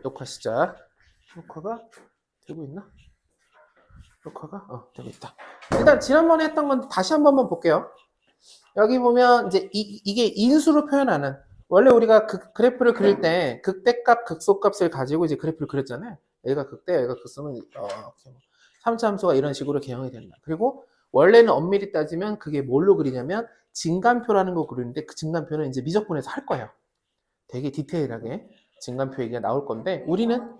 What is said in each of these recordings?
녹화 시작. 녹화가 되고 있나? 녹화가 되고 있다. 일단 지난번에 했던 건 다시 한 번만 볼게요. 여기 보면 이제 이게 인수로 표현하는, 원래 우리가 그래프를 그릴 때 극대값, 극소값을 가지고 이제 그래프를 그렸잖아요. 얘가 극대, 얘가 극소면 3차 함수가 이런 식으로 개형이 된다. 그리고 원래는 엄밀히 따지면 그게 뭘로 그리냐면 증간표라는 거 그리는데, 그 증간표는 이제 미적분에서 할 거예요. 되게 디테일하게 증간표 얘기가 나올 건데, 우리는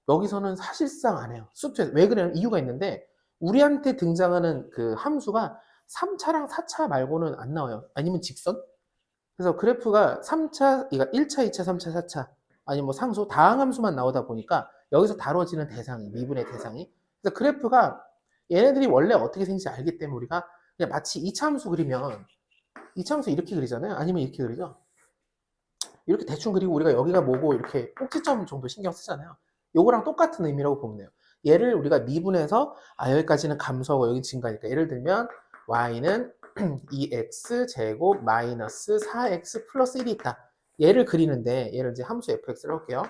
여기서는 사실상 안 해요. 수트에서. 왜 그러냐면 이유가 있는데, 우리한테 등장하는 그 함수가 3차랑 4차 말고는 안 나와요. 아니면 직선? 그래서 그래프가 3차, 그러니까 1차, 2차, 3차, 4차, 아니 뭐 상수, 다항함수만 나오다 보니까 여기서 다뤄지는 대상이, 미분의 대상이. 그래서 그래프가 얘네들이 원래 어떻게 생긴지 알기 때문에 우리가 그냥 마치 2차 함수 그리면 2차 함수 이렇게 그리잖아요. 아니면 이렇게 그리죠. 이렇게 대충 그리고 우리가 여기가 뭐고 이렇게 꼭지점 정도 신경 쓰잖아요. 요거랑 똑같은 의미라고 보면 돼요. 얘를 우리가 미분해서 여기까지는 감소하고 여기 증가니까, 예를 들면 y는 2x 제곱 마이너스 4x 플러스 1이 있다. 얘를 그리는데, 얘를 이제 함수 fx를 할게요.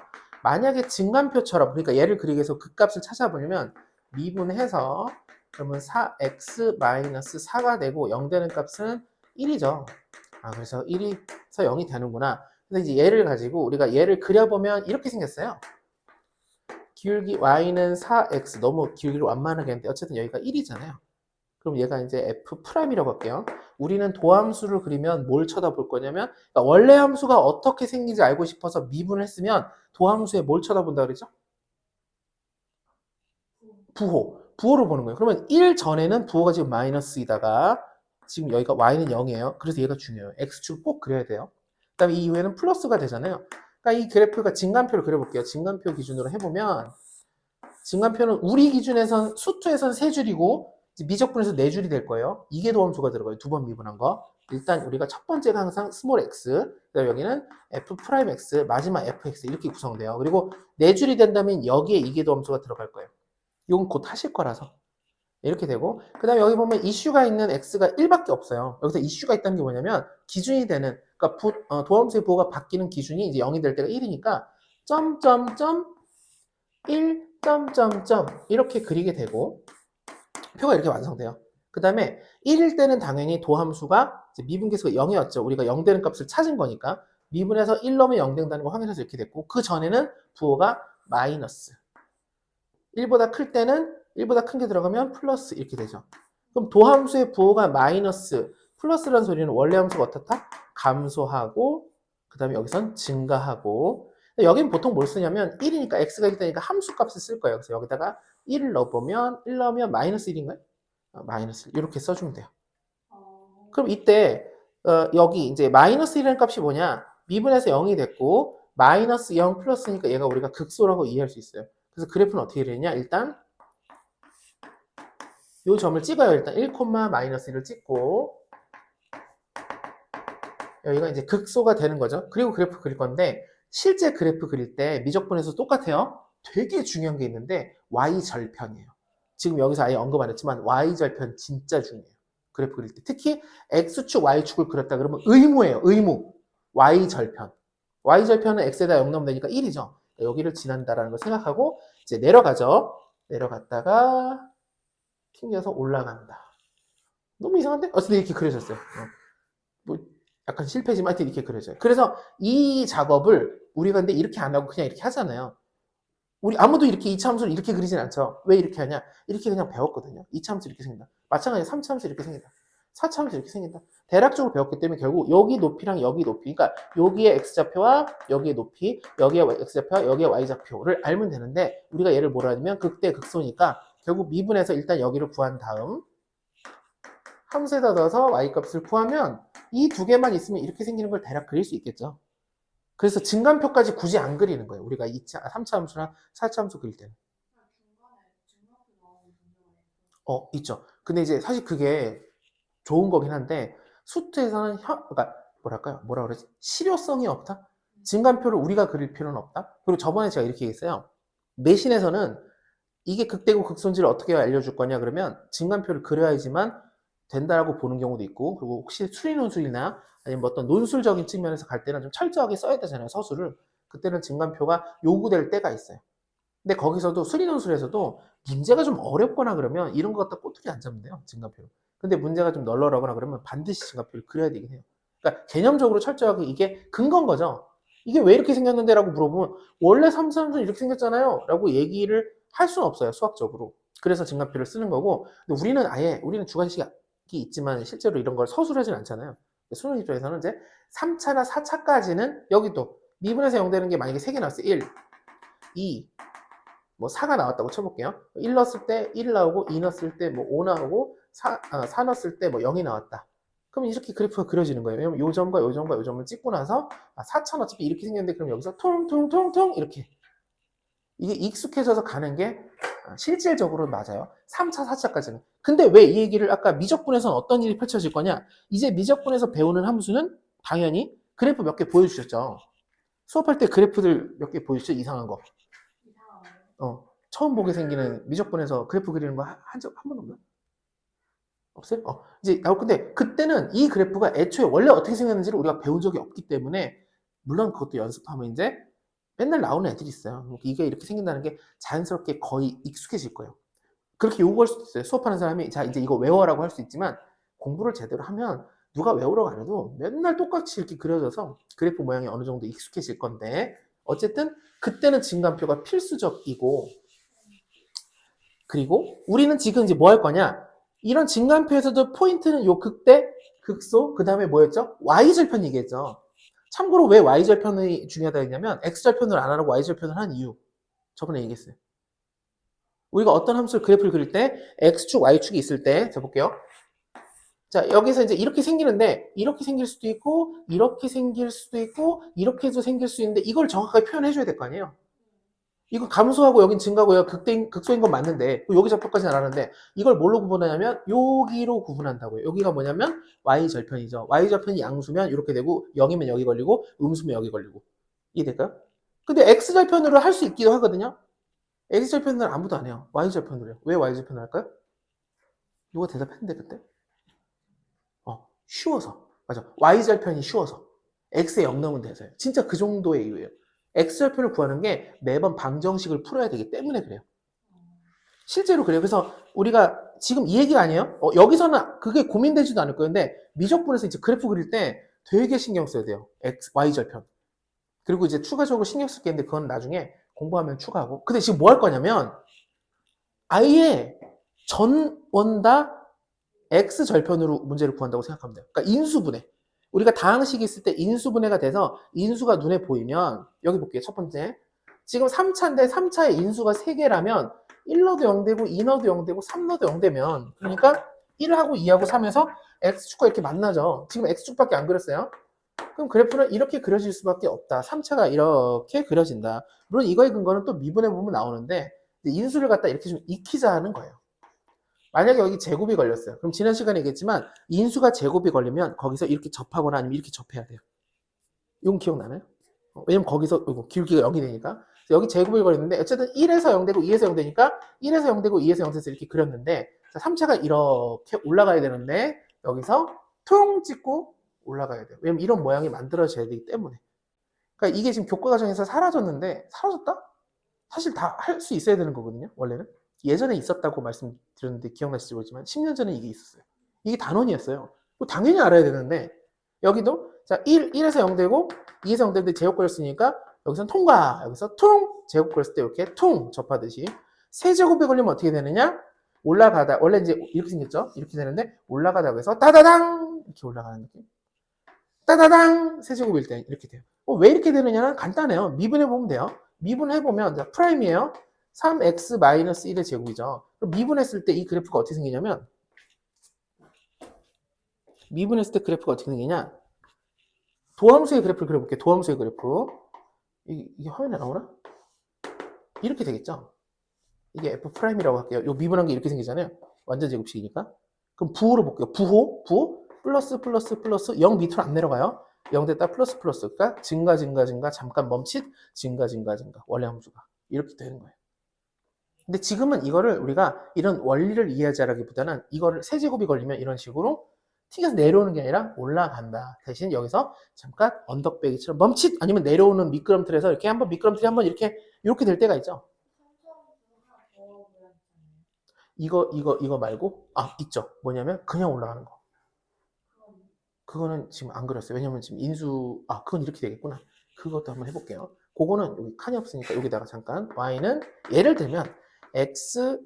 만약에 증간표처럼, 그러니까 얘를 그리기 위해서 그 값을 찾아보려면 미분해서, 그러면 4x 마이너스 4가 되고 0 되는 값은 1이죠. 그래서 1이서 0이 되는구나. 그래서 이제 얘를 가지고 우리가 얘를 그려보면 이렇게 생겼어요. 기울기 y는 4x, 너무 기울기를 완만하게 했는데 어쨌든 여기가 1이잖아요. 그럼 얘가 이제 f'이라고 할게요. 우리는 도함수를 그리면 뭘 쳐다볼 거냐면, 그러니까 원래 함수가 어떻게 생긴지 알고 싶어서 미분을 했으면 도함수에 뭘 쳐다본다 그러죠? 부호. 부호를 보는 거예요. 그러면 1 전에는 부호가 지금 마이너스이다가 지금 여기가 y는 0이에요. 그래서 얘가 중요해요. x축을 꼭 그려야 돼요. 그 다음에 이 이후에는 플러스가 되잖아요. 그러니까 이 그래프가 증간표를 그려볼게요. 증간표 기준으로 해보면, 증간표는 우리 기준에선 수투에선 3줄이고 미적분에서 4줄이 될 거예요. 이게 도함수가 들어가요. 두 번 미분한 거. 일단 우리가 첫 번째가 항상 스몰 x, 그다음에 여기는 f 프라임 x, 마지막 fx 이렇게 구성돼요. 그리고 4줄이 된다면 여기에 이게 도함수가 들어갈 거예요. 이건 곧 하실 거라서. 이렇게 되고, 그 다음에 여기 보면 이슈가 있는 x가 1밖에 없어요. 여기서 이슈가 있다는 게 뭐냐면 기준이 되는, 그러니까 도함수의 부호가 바뀌는 기준이 이제 0이 될 때가 1이니까 점점점 1 점점점 이렇게 그리게 되고, 표가 이렇게 완성돼요. 그 다음에 1일 때는 당연히 도함수가 미분계수가 0이었죠. 우리가 0 되는 값을 찾은 거니까 미분해서 1 넣으면 0 된다는 거 확인해서 이렇게 됐고, 그 전에는 부호가 마이너스, 1보다 클 때는 1보다 큰 게 들어가면 플러스 이렇게 되죠. 그럼 도함수의 부호가 마이너스, 플러스라는 소리는 원래 함수가 어떻다? 감소하고, 그 다음에 여기선 증가하고. 여긴 보통 뭘 쓰냐면 1이니까 x가 1되니까 함수 값을 쓸 거예요. 그래서 여기다가 1을 넣어보면 1 넣으면 마이너스 1인가요? 마이너스 1 이렇게 써주면 돼요. 그럼 이때 여기 이제 마이너스 1이라는 값이 뭐냐? 미분해서 0이 됐고 마이너스 0 플러스니까 얘가 우리가 극소라고 이해할 수 있어요. 그래서 그래프는 어떻게 되냐? 일단 이 점을 찍어요. 일단 1, 마이너스 1을 찍고 여기가 이제 극소가 되는 거죠. 그리고 그래프 그릴 건데, 실제 그래프 그릴 때 미적분에서 똑같아요. 되게 중요한 게 있는데 y절편이에요. 지금 여기서 아예 언급 안 했지만 y절편 진짜 중요해요. 그래프 그릴 때. 특히 x축, y축을 그렸다 그러면 의무예요. 의무. y절편. y절편은 x에다 0 넣으면 되니까 1이죠. 여기를 지난다라는 걸 생각하고 이제 내려가죠. 내려갔다가 튕겨서 올라간다. 너무 이상한데? 어쨌든 이렇게 그려졌어요. 뭐 약간 실패지만 하여튼 이렇게 그려져요. 그래서 이 작업을 우리가 근데 이렇게 안 하고 그냥 이렇게 하잖아요. 우리 아무도 이렇게 2차 함수를 이렇게 그리진 않죠. 왜 이렇게 하냐? 이렇게 그냥 배웠거든요. 2차 함수 이렇게 생긴다. 마찬가지로 3차 함수 이렇게 생긴다. 4차 함수 이렇게 생긴다. 대략적으로 배웠기 때문에 결국 여기 높이랑 여기 높이, 그러니까 여기에 x좌표와 여기에 높이, 여기에 x좌표와 여기에 y좌표를 알면 되는데, 우리가 얘를 뭐라 하냐면 극대 극소니까 결국 미분해서 일단 여기를 구한 다음 함수에다 넣어서 y값을 구하면 이 두 개만 있으면 이렇게 생기는 걸 대략 그릴 수 있겠죠. 그래서 증간표까지 굳이 안 그리는 거예요. 우리가 2차, 3차 함수나 4차 함수 그릴 때는. 있죠. 근데 이제 사실 그게 좋은 거긴 한데, 수트에서는 그러니까 뭐랄까요? 뭐라 그러지? 실효성이 없다? 증간표를 우리가 그릴 필요는 없다? 그리고 저번에 제가 이렇게 얘기했어요. 내신에서는 이게 극대고 극소인지를 어떻게 알려줄 거냐 그러면 증간표를 그려야지만 된다라고 보는 경우도 있고, 그리고 혹시 수리 논술이나 아니면 어떤 논술적인 측면에서 갈 때는 좀 철저하게 써야 되잖아요, 서술을. 그때는 증간표가 요구될 때가 있어요. 근데 거기서도 수리논술에서도 문제가 좀 어렵거나 그러면 이런 거 갖다 꼬투리 안 잡으면 돼요, 증간표를. 근데 문제가 좀 널널하거나 그러면 반드시 증간표를 그려야 되긴 해요. 그러니까 개념적으로 철저하게 이게 근거인 거죠. 이게 왜 이렇게 생겼는데? 라고 물어보면 원래 삼삼은 이렇게 생겼잖아요 라고 얘기를 할 수는 없어요, 수학적으로. 그래서 증간표를 쓰는 거고, 근데 우리는 주관식이 있지만 실제로 이런 걸 서술하진 않잖아요. 수능 입장에서는 이제 3차나 4차까지는 여기도 미분에서 0 되는 게 만약에 3개 나왔어요. 1, 2, 뭐 4가 나왔다고 쳐볼게요. 1 넣었을 때 1 나오고 2 넣었을 때 뭐 5 나오고 4 넣었을 때 뭐 0이 나왔다. 그럼 이렇게 그래프가 그려지는 거예요. 왜냐면 요 점과 요 점과 요 점을 찍고 나서 4차는 어차피 이렇게 생겼는데 그럼 여기서 퉁퉁퉁퉁 이렇게 이게 익숙해져서 가는 게 실질적으로 맞아요. 3차, 4차까지는. 근데 왜 이 얘기를 아까 미적분에서는 어떤 일이 펼쳐질 거냐? 이제 미적분에서 배우는 함수는 당연히 그래프 몇 개 보여주셨죠. 수업할 때 그래프들 몇 개 보여주죠? 이상한 거. 처음 보게 생기는 미적분에서 그래프 그리는 거 한 번도 없나? 없어요? 이제 근데 그때는 이 그래프가 애초에 원래 어떻게 생겼는지를 우리가 배운 적이 없기 때문에 물론 그것도 연습하면 이제 맨날 나오는 애들이 있어요. 이게 이렇게 생긴다는 게 자연스럽게 거의 익숙해질 거예요. 그렇게 요구할 수도 있어요. 수업하는 사람이 자 이제 이거 외워라고 할 수 있지만 공부를 제대로 하면 누가 외우라고 안 해도 맨날 똑같이 이렇게 그려져서 그래프 모양이 어느 정도 익숙해질 건데 어쨌든 그때는 증간표가 필수적이고 그리고 우리는 지금 이제 뭐 할 거냐? 이런 증간표에서도 포인트는 요 극대, 극소, 그 다음에 뭐였죠? y절편 얘기했죠. 참고로 왜 y절편이 중요하다 했냐면 x절편을 안 하고 y절편을 한 이유. 저번에 얘기했어요. 우리가 어떤 함수를 그래프를 그릴 때 x축, y축이 있을 때, 자 볼게요. 자, 여기서 이제 이렇게 생기는데 이렇게 생길 수도 있고 이렇게 생길 수도 있고 이렇게도 생길 수 있는데 이걸 정확하게 표현해 줘야 될 거 아니에요. 이거 감소하고 여긴 증가고요. 극소인 건 맞는데 여기 좌표까지는 알았는데 이걸 뭘로 구분하냐면 여기로 구분한다고요. 여기가 뭐냐면 y절편이죠. y절편이 양수면 이렇게 되고 0이면 여기 걸리고 음수면 여기 걸리고 이해될까요? 근데 x절편으로 할 수 있기도 하거든요. x절편은 아무도 안 해요. y절편으로 해요. 왜 y절편을 할까요? 누가 대답했는데 그때? 쉬워서. 맞아. y절편이 쉬워서. x에 0 넣으면 돼서요. 진짜 그 정도의 이유예요. x절편을 구하는 게 매번 방정식을 풀어야 되기 때문에 그래요. 실제로 그래요. 그래서 우리가 지금 이 얘기가 아니에요. 여기서는 그게 고민되지도 않을 거예요. 근데 미적분에서 이제 그래프 그릴 때 되게 신경 써야 돼요. y절편. 그리고 이제 추가적으로 신경 쓸 게 있는데 그건 나중에 공부하면 추가하고. 근데 지금 뭐 할 거냐면 아예 전원 다 x절편으로 문제를 구한다고 생각하면 돼요. 그러니까 인수분해. 우리가 다항식이 있을 때 인수분해가 돼서 인수가 눈에 보이면 여기 볼게요. 첫 번째. 지금 3차인데 3차의 인수가 3개라면 1 넣어도 0 되고 2 넣어도 0 되고 3 넣어도 0 되면 그러니까 1하고 2하고 3에서 x축과 이렇게 만나죠. 지금 x축밖에 안 그렸어요. 그럼 그래프는 이렇게 그려질 수밖에 없다. 3차가 이렇게 그려진다. 물론 이거의 근거는 또 미분해 보면 나오는데 인수를 갖다 이렇게 좀 익히자 하는 거예요. 만약에 여기 제곱이 걸렸어요. 그럼 지난 시간에 얘기했지만 인수가 제곱이 걸리면 거기서 이렇게 접하거나 아니면 이렇게 접해야 돼요. 이건 기억나나요? 왜냐면 거기서 기울기가 0이 되니까. 여기 제곱이 걸렸는데 어쨌든 1에서 0 되고 2에서 0 되니까 1에서 0 되고 2에서 0 돼서 이렇게 그렸는데 3차가 이렇게 올라가야 되는데 여기서 퉁 찍고 올라가야 돼요. 왜냐면 이런 모양이 만들어져야 되기 때문에. 그러니까 이게 지금 교과 과정에서 사라졌는데 사라졌다? 사실 다 할 수 있어야 되는 거거든요. 원래는. 예전에 있었다고 말씀드렸는데 기억나실지 모르지만 10년 전에 이게 있었어요. 이게 단원이었어요. 당연히 알아야 되는데 여기도 자 1에서 0 되고 2에서 0 되는데 제곱 걸렸으니까 여기서 통과 여기서 퉁 제곱 걸렸을 때 이렇게 퉁 접하듯이 세제곱에 걸리면 어떻게 되느냐 올라가다 원래 이제 이렇게 생겼죠. 이렇게 되는데 올라가다고 해서 따다당 이렇게 올라가는 느낌 따다당 세제곱일 때 이렇게 돼요. 왜 이렇게 되느냐는 간단해요. 미분해 보면 돼요. 미분해 보면 프라임이에요. 3x-1의 제곱이죠. 그럼 미분했을 때 이 그래프가 어떻게 생기냐면 미분했을 때 그래프가 어떻게 생기냐 도함수의 그래프를 그려볼게요. 도함수의 그래프 이게 화면에 나오나? 이렇게 되겠죠. 이게 f'이라고 할게요. 요 미분한 게 이렇게 생기잖아요. 완전 제곱식이니까. 그럼 부호로 볼게요. 부호 플러스 0 밑으로 안 내려가요. 0 됐다 플러스 그러니까 증가 잠깐 멈칫 증가 원래 함수가 이렇게 되는 거예요. 근데 지금은 이거를 우리가 이런 원리를 이해하자라기보다는 이거를 세제곱이 걸리면 이런 식으로 튀겨서 내려오는 게 아니라 올라간다. 대신 여기서 잠깐 언덕배기처럼 멈칫 아니면 내려오는 미끄럼틀에서 이렇게 한번 미끄럼틀이 한번 이렇게 될 때가 있죠. 이거 말고 있죠. 뭐냐면 그냥 올라가는 거. 그거는 지금 안 그렸어요. 왜냐면 지금 그건 이렇게 되겠구나. 그것도 한번 해볼게요. 그거는 여기 칸이 없으니까 여기다가 잠깐 y는 예를 들면 x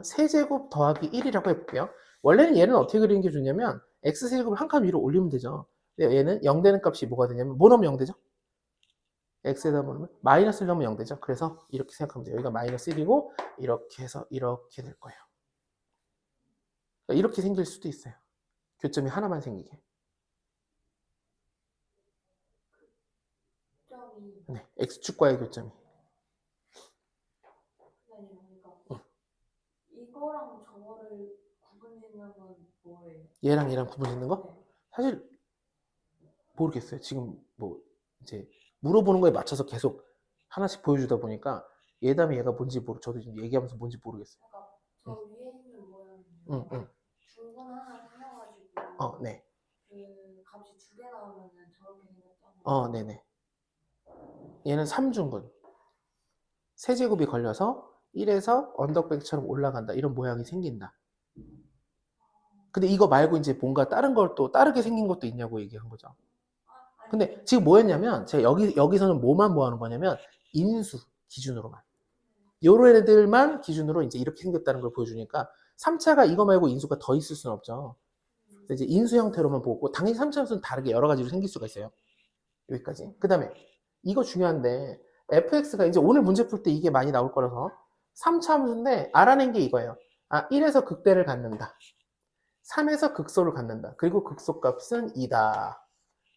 세제곱 더하기 1이라고 해볼게요. 원래는 얘는 어떻게 그리는 게 좋냐면 x 세제곱을 한 칸 위로 올리면 되죠. 근데 얘는 0 되는 값이 뭐가 되냐면 뭐 넣으면 0 되죠? x에다 보면 마이너스를 넣으면 0 되죠. 그래서 이렇게 생각하면 돼요. 여기가 마이너스 1이고 이렇게 해서 이렇게 될 거예요. 그러니까 이렇게 생길 수도 있어요. 교점이 하나만 생기게. 네, x축과의 교점이. 이거랑 저거를 구분짓는 건 뭐예요? 얘랑 구분짓는 거? 사실 모르겠어요. 지금 뭐 이제 물어보는 거에 맞춰서 계속 하나씩 보여주다 보니까 얘 다음에 얘가 뭔지 저도 지금 얘기하면서 뭔지 모르겠어요. 그러니까 저 위에 있는 모양은요. 응. 중분 하나 생겨가지고 네. 그 값이 2개 나오면은 저렇게 생겼잖아요. 네네. 얘는 3중근. 세제곱이 걸려서 1에서 언덕백처럼 올라간다. 이런 모양이 생긴다. 근데 이거 말고 이제 뭔가 다른 걸 또 다르게 생긴 것도 있냐고 얘기한 거죠. 근데 지금 뭐였냐면 제가 여기서는 뭐만 뭐 하는 거냐면 인수 기준으로만. 요런 애들만 기준으로 이제 이렇게 생겼다는 걸 보여주니까 3차가 이거 말고 인수가 더 있을 수는 없죠. 그래서 이제 인수 형태로만 보고 당연히 3차 함수는 다르게 여러 가지로 생길 수가 있어요. 여기까지. 그 다음에 이거 중요한데 fx가 이제 오늘 문제 풀 때 이게 많이 나올 거라서 3차 함수인데 알아낸 게 이거예요. 1에서 극대를 갖는다. 3에서 극소를 갖는다. 그리고 극소값은 2다.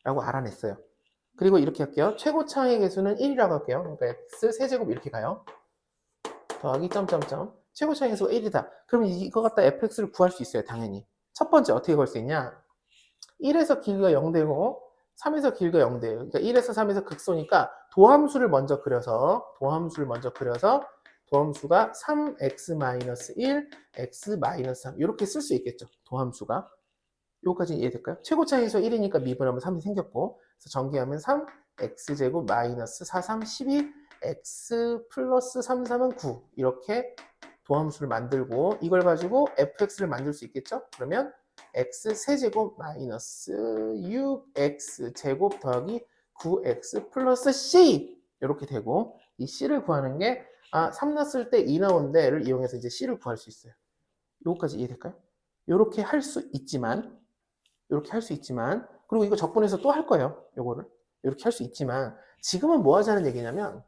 라고 알아냈어요. 그리고 이렇게 할게요. 최고차의 개수는 1이라고 할게요. 그러니까 x 세제곱 이렇게 가요. 더하기 점점점. 최고차의 개수가 1이다. 그럼 이거 갖다 fx를 구할 수 있어요. 당연히. 첫 번째 어떻게 구할 수 있냐? 1에서 길이가 0 되고 3에서 길이가 0 돼요. 그러니까 1에서 3에서 극소니까 도함수를 먼저 그려서 도함수가 3x-1, x-3 이렇게 쓸 수 있겠죠. 도함수가. 요거까지 이해될까요? 최고차에서 1이니까 미분하면 3이 생겼고 그래서 전개하면 3 x제곱 마이너스 4, 3, 12 x 플러스 3, 3은 9 이렇게 도함수를 만들고 이걸 가지고 fx를 만들 수 있겠죠? 그러면 x 세제곱 마이너스 6x 제곱 더하기 9x 플러스 c 이렇게 되고 이 c를 구하는 게 3 넣었을 때 2 나오는데를 이용해서 이제 c를 구할 수 있어요. 요거까지 이해될까요? 요렇게 할 수 있지만 그리고 이거 적분해서 또 할 거예요. 요거를 이렇게 할 수 있지만 지금은 뭐 하자는 얘기냐면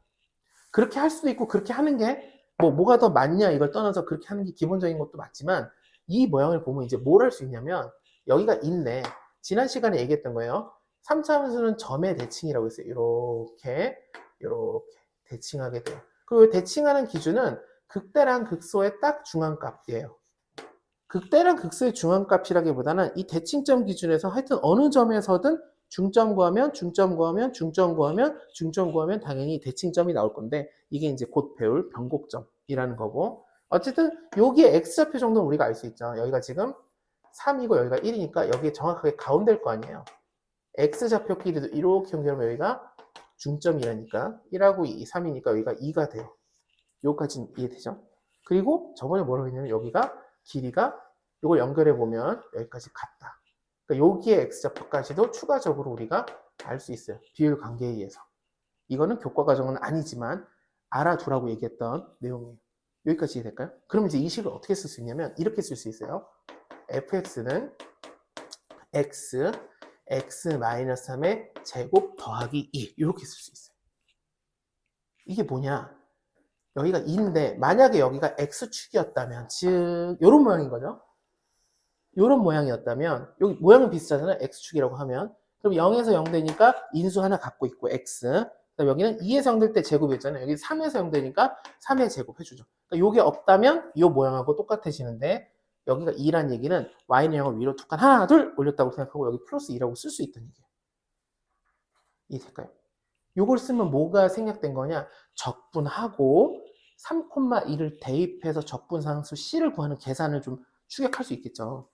그렇게 할 수도 있고 그렇게 하는 게 뭐가 더 맞냐 이걸 떠나서 그렇게 하는 게 기본적인 것도 맞지만 이 모양을 보면 이제 뭘 할 수 있냐면 여기가 있네. 지난 시간에 얘기했던 거예요. 3차 함수는 점의 대칭이라고 했어요. 이렇게 대칭하게 돼요. 그리고 대칭하는 기준은 극대랑 극소의 딱 중앙값이에요. 극대랑 극소의 중앙값이라기보다는 이 대칭점 기준에서 하여튼 어느 점에서든 중점 구하면 당연히 대칭점이 나올 건데 이게 이제 곧 배울 변곡점이라는 거고 어쨌든 여기에 x좌표 정도는 우리가 알 수 있죠. 여기가 지금 3이고 여기가 1이니까 여기에 정확하게 가운데일 거 아니에요. x좌표 길이도 이렇게 연결하면 여기가 중점이라니까 1하고 2, 3이니까 여기가 2가 돼요. 여기까지는 이해되죠? 그리고 저번에 뭐라고 했냐면 여기가 길이가 이걸 연결해 보면 여기까지 같다. 그러니까 여기에 x좌표까지도 추가적으로 우리가 알 수 있어요. 비율 관계에 의해서. 이거는 교과 과정은 아니지만 알아두라고 얘기했던 내용이에요. 여기까지 이해될까요? 그럼 이제 이 식을 어떻게 쓸 수 있냐면 이렇게 쓸 수 있어요. fx는 x 3의 제곱 더하기 2 이렇게 쓸 수 있어요. 이게 뭐냐? 여기가 2인데 만약에 여기가 x축이었다면 즉 이런 모양인 거죠. 이런 모양이었다면 여기 모양은 비슷하잖아요. x축이라고 하면 그럼 0에서 0 되니까 인수 하나 갖고 있고 x 그다음 여기는 2에서 0 될 때 제곱이었잖아요. 여기 3에서 0 되니까 3의 제곱 해주죠. 그러니까 이게 없다면 이 모양하고 똑같아지는데 여기가 2란 얘기는 y는 0을 위로 툭 하나 둘 올렸다고 생각하고 여기 플러스 2라고 쓸 수 있다는 얘기예요. 이해될까요? 이걸 쓰면 뭐가 생략된 거냐? 적분하고 3,2를 대입해서 적분상수 C를 구하는 계산을 좀 추격할 수 있겠죠.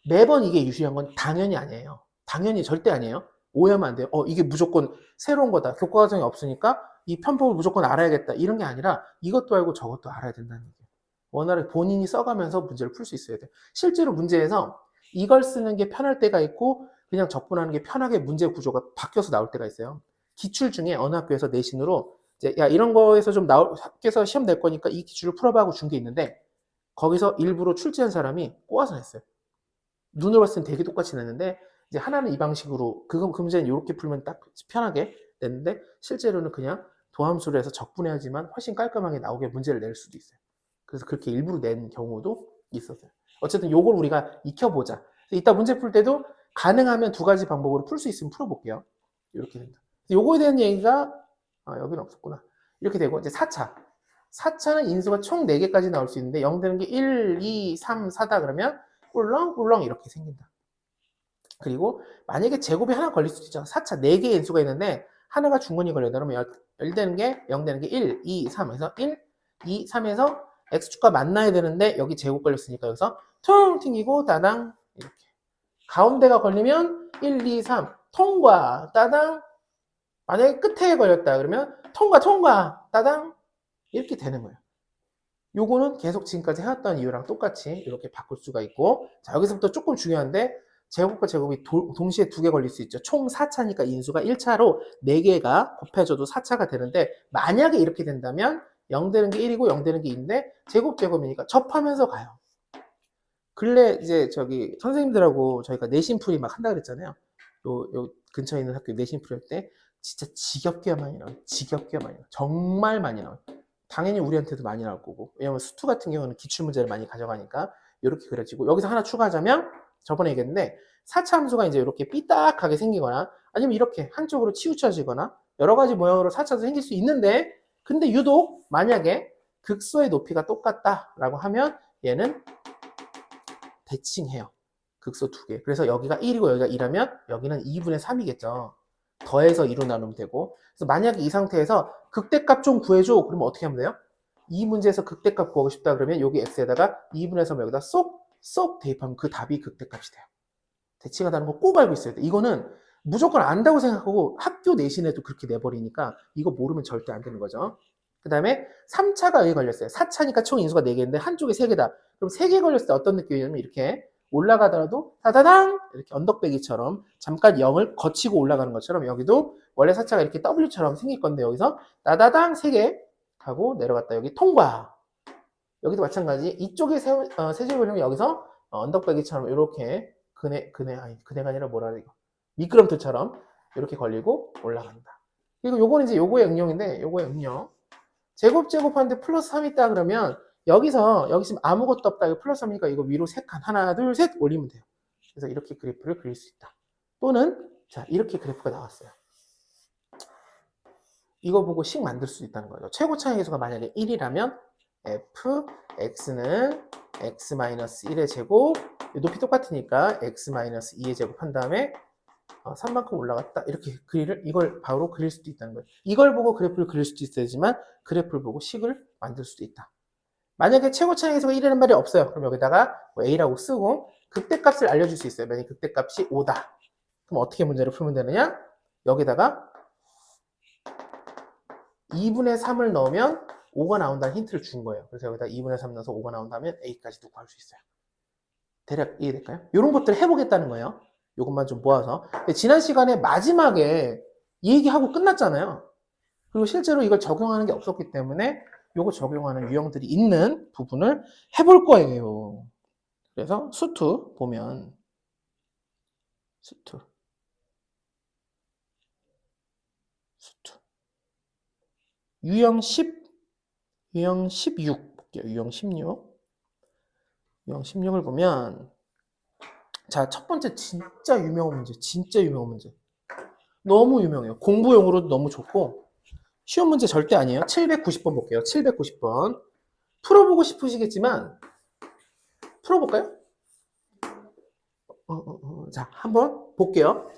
매번 이게 유리한 건 당연히 아니에요. 당연히 절대 아니에요. 오해하면 안 돼요. 이게 무조건 새로운 거다. 교과 과정이 없으니까 이 편법을 무조건 알아야겠다. 이런 게 아니라 이것도 알고 저것도 알아야 된다는 얘기예요. 원어를 본인이 써가면서 문제를 풀 수 있어야 돼요. 실제로 문제에서 이걸 쓰는 게 편할 때가 있고 그냥 적분하는 게 편하게 문제 구조가 바뀌어서 나올 때가 있어요. 기출 중에 어느 학교에서 내신으로 이제 야 이런 거에서 좀 학교에서 시험 낼 거니까 이 기출을 풀어봐 하고 준 게 있는데 거기서 일부러 출제한 사람이 꼬아서 냈어요. 눈으로 봤을 땐 되게 똑같이 냈는데 이제 하나는 이 방식으로 그 문제는 이렇게 풀면 딱 편하게 냈는데 실제로는 그냥 도함수를 해서 적분해야지만 훨씬 깔끔하게 나오게 문제를 낼 수도 있어요. 그래서 그렇게 일부러 낸 경우도 있었어요. 어쨌든 요걸 우리가 익혀보자. 이따 문제 풀 때도 가능하면 두 가지 방법으로 풀 수 있으면 풀어볼게요. 이렇게 된다. 요거에 대한 얘기가 여기는 없었구나. 이렇게 되고 이제 4차. 4차는 인수가 총 4개까지 나올 수 있는데 0 되는 게 1, 2, 3, 4다 그러면 꿀렁꿀렁 이렇게 생긴다. 그리고 만약에 제곱이 하나 걸릴 수도 있죠. 4차 4개의 인수가 있는데 하나가 중근이 걸려요. 그러면 1 되는 게 0 되는 게 1, 2, 3에서 1, 2, 3에서 x축과 만나야 되는데 여기 제곱 걸렸으니까 여기서 퉁 튕기고 따당 이렇게. 가운데가 걸리면 1, 2, 3 통과 따당. 만약에 끝에 걸렸다 그러면 통과 따당 이렇게 되는 거예요. 요거는 계속 지금까지 해왔던 이유랑 똑같이 이렇게 바꿀 수가 있고 자 여기서부터 조금 중요한데 제곱과 제곱이 동시에 2개 걸릴 수 있죠. 총 4차니까 인수가 1차로 4개가 곱해져도 4차가 되는데 만약에 이렇게 된다면 0 되는 게 1이고 0 되는 게 2인데 제곱이니까 접하면서 가요. 근래 이제 저기 선생님들하고 저희가 내신풀이 막 한다 그랬잖아요. 요 근처에 있는 학교 내신풀이 할 때 진짜 지겹게 많이 나와요. 정말 많이 나와요. 당연히 우리한테도 많이 나올 거고 왜냐면 수투 같은 경우는 기출문제를 많이 가져가니까 이렇게 그려지고 여기서 하나 추가하자면 저번에 얘기했는데 4차 함수가 이제 이렇게 삐딱하게 생기거나 아니면 이렇게 한쪽으로 치우쳐지거나 여러 가지 모양으로 4차도 생길 수 있는데 근데 유독 만약에 극소의 높이가 똑같다라고 하면 얘는 대칭해요. 극소 2개. 그래서 여기가 1이고 여기가 2라면 여기는 2분의 3이겠죠. 더해서 2로 나누면 되고 그래서 만약에 이 상태에서 극대값 좀 구해줘 그러면 어떻게 하면 돼요? 이 문제에서 극대값 구하고 싶다 그러면 여기 x에다가 2분의 3 여기다 쏙 대입하면 그 답이 극대값이 돼요. 대칭하다는 거 꼭 알고 있어야 돼. 이거는 무조건 안다고 생각하고 학교 내신에도 그렇게 내버리니까 이거 모르면 절대 안 되는 거죠. 그 다음에 3차가 여기 걸렸어요. 4차니까 총 인수가 4개인데 한쪽에 3개다. 그럼 3개 걸렸을 때 어떤 느낌이냐면 이렇게 올라가더라도 다다당 이렇게 언덕배기처럼 잠깐 0을 거치고 올라가는 것처럼 여기도 원래 4차가 이렇게 W처럼 생길 건데 여기서 다다당 3개 하고 내려갔다 여기 통과. 여기도 마찬가지. 이쪽에 세제곱을 그리면 여기서 언덕배기처럼 이렇게 그네가 아니라 뭐라 그래 이거 미끄럼틀처럼 이렇게 걸리고 올라간다. 그리고 요거는 이제 요거의 응용인데 요거의 응용. 제곱하는데 플러스 3 있다 그러면 여기 지금 아무것도 없다. 이거 플러스 3이니까 이거 위로 3칸 하나 둘 셋 올리면 돼요. 그래서 이렇게 그래프를 그릴 수 있다. 또는 자 이렇게 그래프가 나왔어요. 이거 보고 식 만들 수 있다는 거죠. 최고 차이 계수가 만약에 1이라면 f x는 x-1의 제곱 높이 똑같으니까 x-2의 제곱 한 다음에 3만큼 올라갔다. 이렇게 이걸 바로 그릴 수도 있다는 거예요. 이걸 보고 그래프를 그릴 수도 있어야지만 그래프를 보고 식을 만들 수도 있다. 만약에 최고 차이 계수가 1이라는 말이 없어요. 그럼 여기다가 뭐 a라고 쓰고 극대값을 알려줄 수 있어요. 만약에 극대값이 5다. 그럼 어떻게 문제를 풀면 되느냐? 여기다가 2분의 3을 넣으면 5가 나온다는 힌트를 준 거예요. 그래서 여기다 2분의 3 넣어서 5가 나온다면 a까지도 구할 수 있어요. 대략 이해될까요? 이런 것들을 해보겠다는 거예요. 이것만 좀 모아서. 지난 시간에 마지막에 이 얘기하고 끝났잖아요. 그리고 실제로 이걸 적용하는 게 없었기 때문에 이거 적용하는 유형들이 있는 부분을 해볼 거예요. 그래서 수투 보면 수투 유형 10, 유형 16 볼게요. 유형 16을 보면 자, 첫 번째 진짜 유명한 문제. 너무 유명해요. 공부용으로도 너무 좋고 쉬운 문제 절대 아니에요. 790번 볼게요. 790번. 풀어보고 싶으시겠지만 풀어볼까요? 자, 한번 볼게요.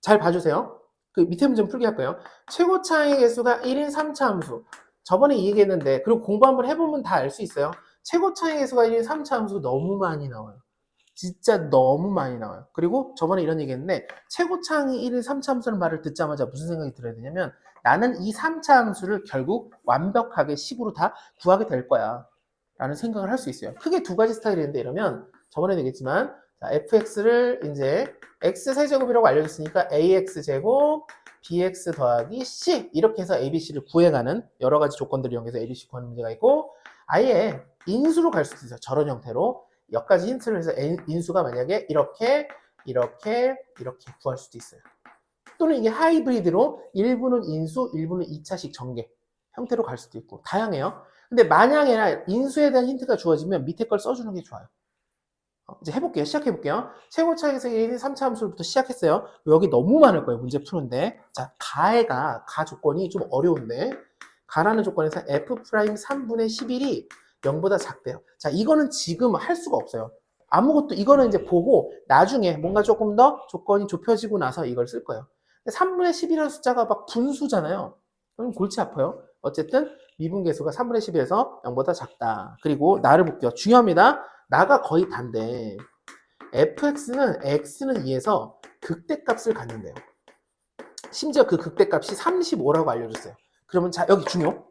잘 봐주세요. 그 밑에 문제 풀게 할까요? 최고 차이 계수가 1인 3차 함수. 저번에 이 얘기했는데 그리고 공부 한번 해보면 다 알 수 있어요. 최고 차이 계수가 1인 3차 함수 너무 많이 나와요. 진짜 너무 많이 나와요. 그리고 저번에 이런 얘기 했는데 최고차항이 1인 3차 함수라는 말을 듣자마자 무슨 생각이 들어야 되냐면 나는 이 3차 함수를 결국 완벽하게 식으로 다 구하게 될 거야 라는 생각을 할 수 있어요. 크게 두 가지 스타일이 있는데 이러면 저번에도 얘기했지만 자, fx를 이제 x세제곱이라고 알려줬으니까 ax제곱 bx 더하기 c 이렇게 해서 abc를 구해가는 여러 가지 조건들을 이용해서 abc 구하는 문제가 있고 아예 인수로 갈 수도 있어요. 저런 형태로 몇 가지 힌트를 해서 인수가 만약에 이렇게 구할 수도 있어요. 또는 이게 하이브리드로 일부는 인수, 일부는 2차식 전개 형태로 갈 수도 있고 다양해요. 근데 만약에 인수에 대한 힌트가 주어지면 밑에 걸 써주는 게 좋아요. 이제 해볼게요. 시작해볼게요. 최고차에서 1인 3차 함수부터 시작했어요. 여기 너무 많을 거예요. 문제 푸는데. 자, 가 조건이 좀 어려운데 가라는 조건에서 f'3분의 11이 0보다 작대요. 자, 이거는 지금 할 수가 없어요. 아무것도 이거는 이제 보고 나중에 뭔가 조금 더 조건이 좁혀지고 나서 이걸 쓸 거예요. 3분의 10이라는 숫자가 막 분수잖아요. 그럼 골치 아파요. 어쨌든 미분계수가 3분의 10에서 0보다 작다. 그리고 나를 볼게요. 중요합니다. 나가 거의 단데 fx는 x는 2에서 극대값을 갖는데요. 심지어 그 극대값이 35라고 알려줬어요. 그러면 자 여기 중요.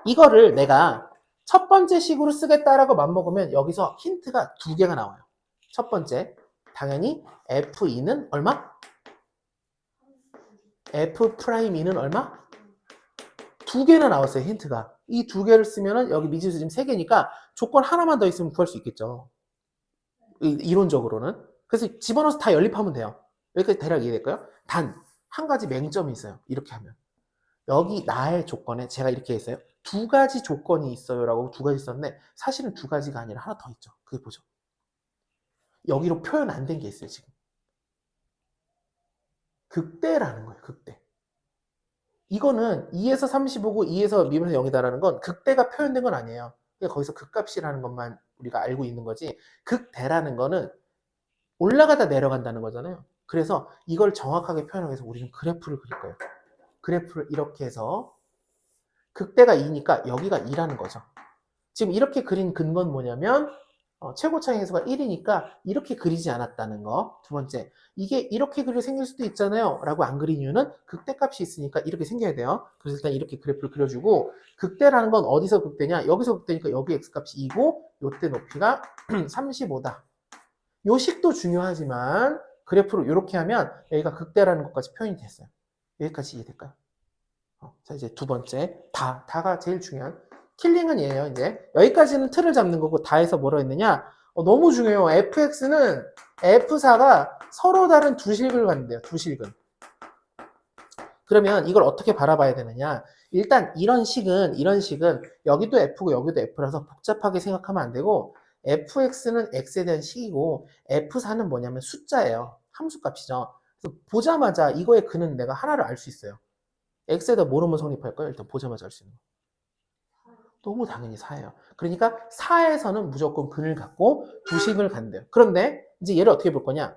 이거를 내가 첫 번째 식으로 쓰겠다라고 맘먹으면 여기서 힌트가 두 개가 나와요. 첫 번째 당연히 f2는 얼마? f'2는 얼마? 두 개나 나왔어요. 힌트가. 이 두 개를 쓰면은 여기 미지수 지금 세 개니까 조건 하나만 더 있으면 구할 수 있겠죠. 이론적으로는. 그래서 집어넣어서 다 연립하면 돼요. 여기까지 대략 이해될까요? 단 한 가지 맹점이 있어요. 이렇게 하면. 여기 나의 조건에 제가 이렇게 했어요. 두 가지 조건이 있어요 라고 두 가지 썼는데 사실은 두 가지가 아니라 하나 더 있죠. 그게 뭐죠? 여기로 표현 안 된 게 있어요. 지금. 극대라는 거예요. 극대. 이거는 2에서 35고 2에서 미분에서 0이다라는 건 극대가 표현된 건 아니에요. 그냥 거기서 극값이라는 것만 우리가 알고 있는 거지 극대라는 거는 올라가다 내려간다는 거잖아요. 그래서 이걸 정확하게 표현하기 위해서 우리는 그래프를 그릴 거예요. 그래프를 이렇게 해서 극대가 2니까 여기가 2라는 거죠. 지금 이렇게 그린 근거는 뭐냐면 최고차의 해수가 1이니까 이렇게 그리지 않았다는 거. 두 번째, 이게 이렇게 그려 생길 수도 있잖아요 라고 안 그린 이유는 극대값이 있으니까 이렇게 생겨야 돼요. 그래서 일단 이렇게 그래프를 그려주고 극대라는 건 어디서 극대냐? 여기서 극대니까 여기 x값이 2고 요때 높이가 35다. 요 식도 중요하지만 그래프로 이렇게 하면 여기가 극대라는 것까지 표현이 됐어요. 여기까지 이해될까요? 자 이제 두 번째 다가 제일 중요한 킬링은 얘예요. 이제 여기까지는 틀을 잡는 거고 다에서 뭐라 했느냐 너무 중요해요. fx는 f4가 서로 다른 두 식을 갖는데요. 두 식은. 그러면 이걸 어떻게 바라봐야 되느냐 일단 이런 식은 여기도 f고 여기도 f라서 복잡하게 생각하면 안 되고 fx는 x에 대한 식이고 f4는 뭐냐면 숫자예요. 함수값이죠. 그래서 보자마자 이거의 근은 내가 하나를 알 수 있어요. x에다 뭐로만 성립할까요? 일단 보자마자 알 수 있는 거. 너무 당연히 4예요. 그러니까 4에서는 무조건 근을 갖고 두 식을 갖는데요. 그런데 이제 얘를 어떻게 볼 거냐?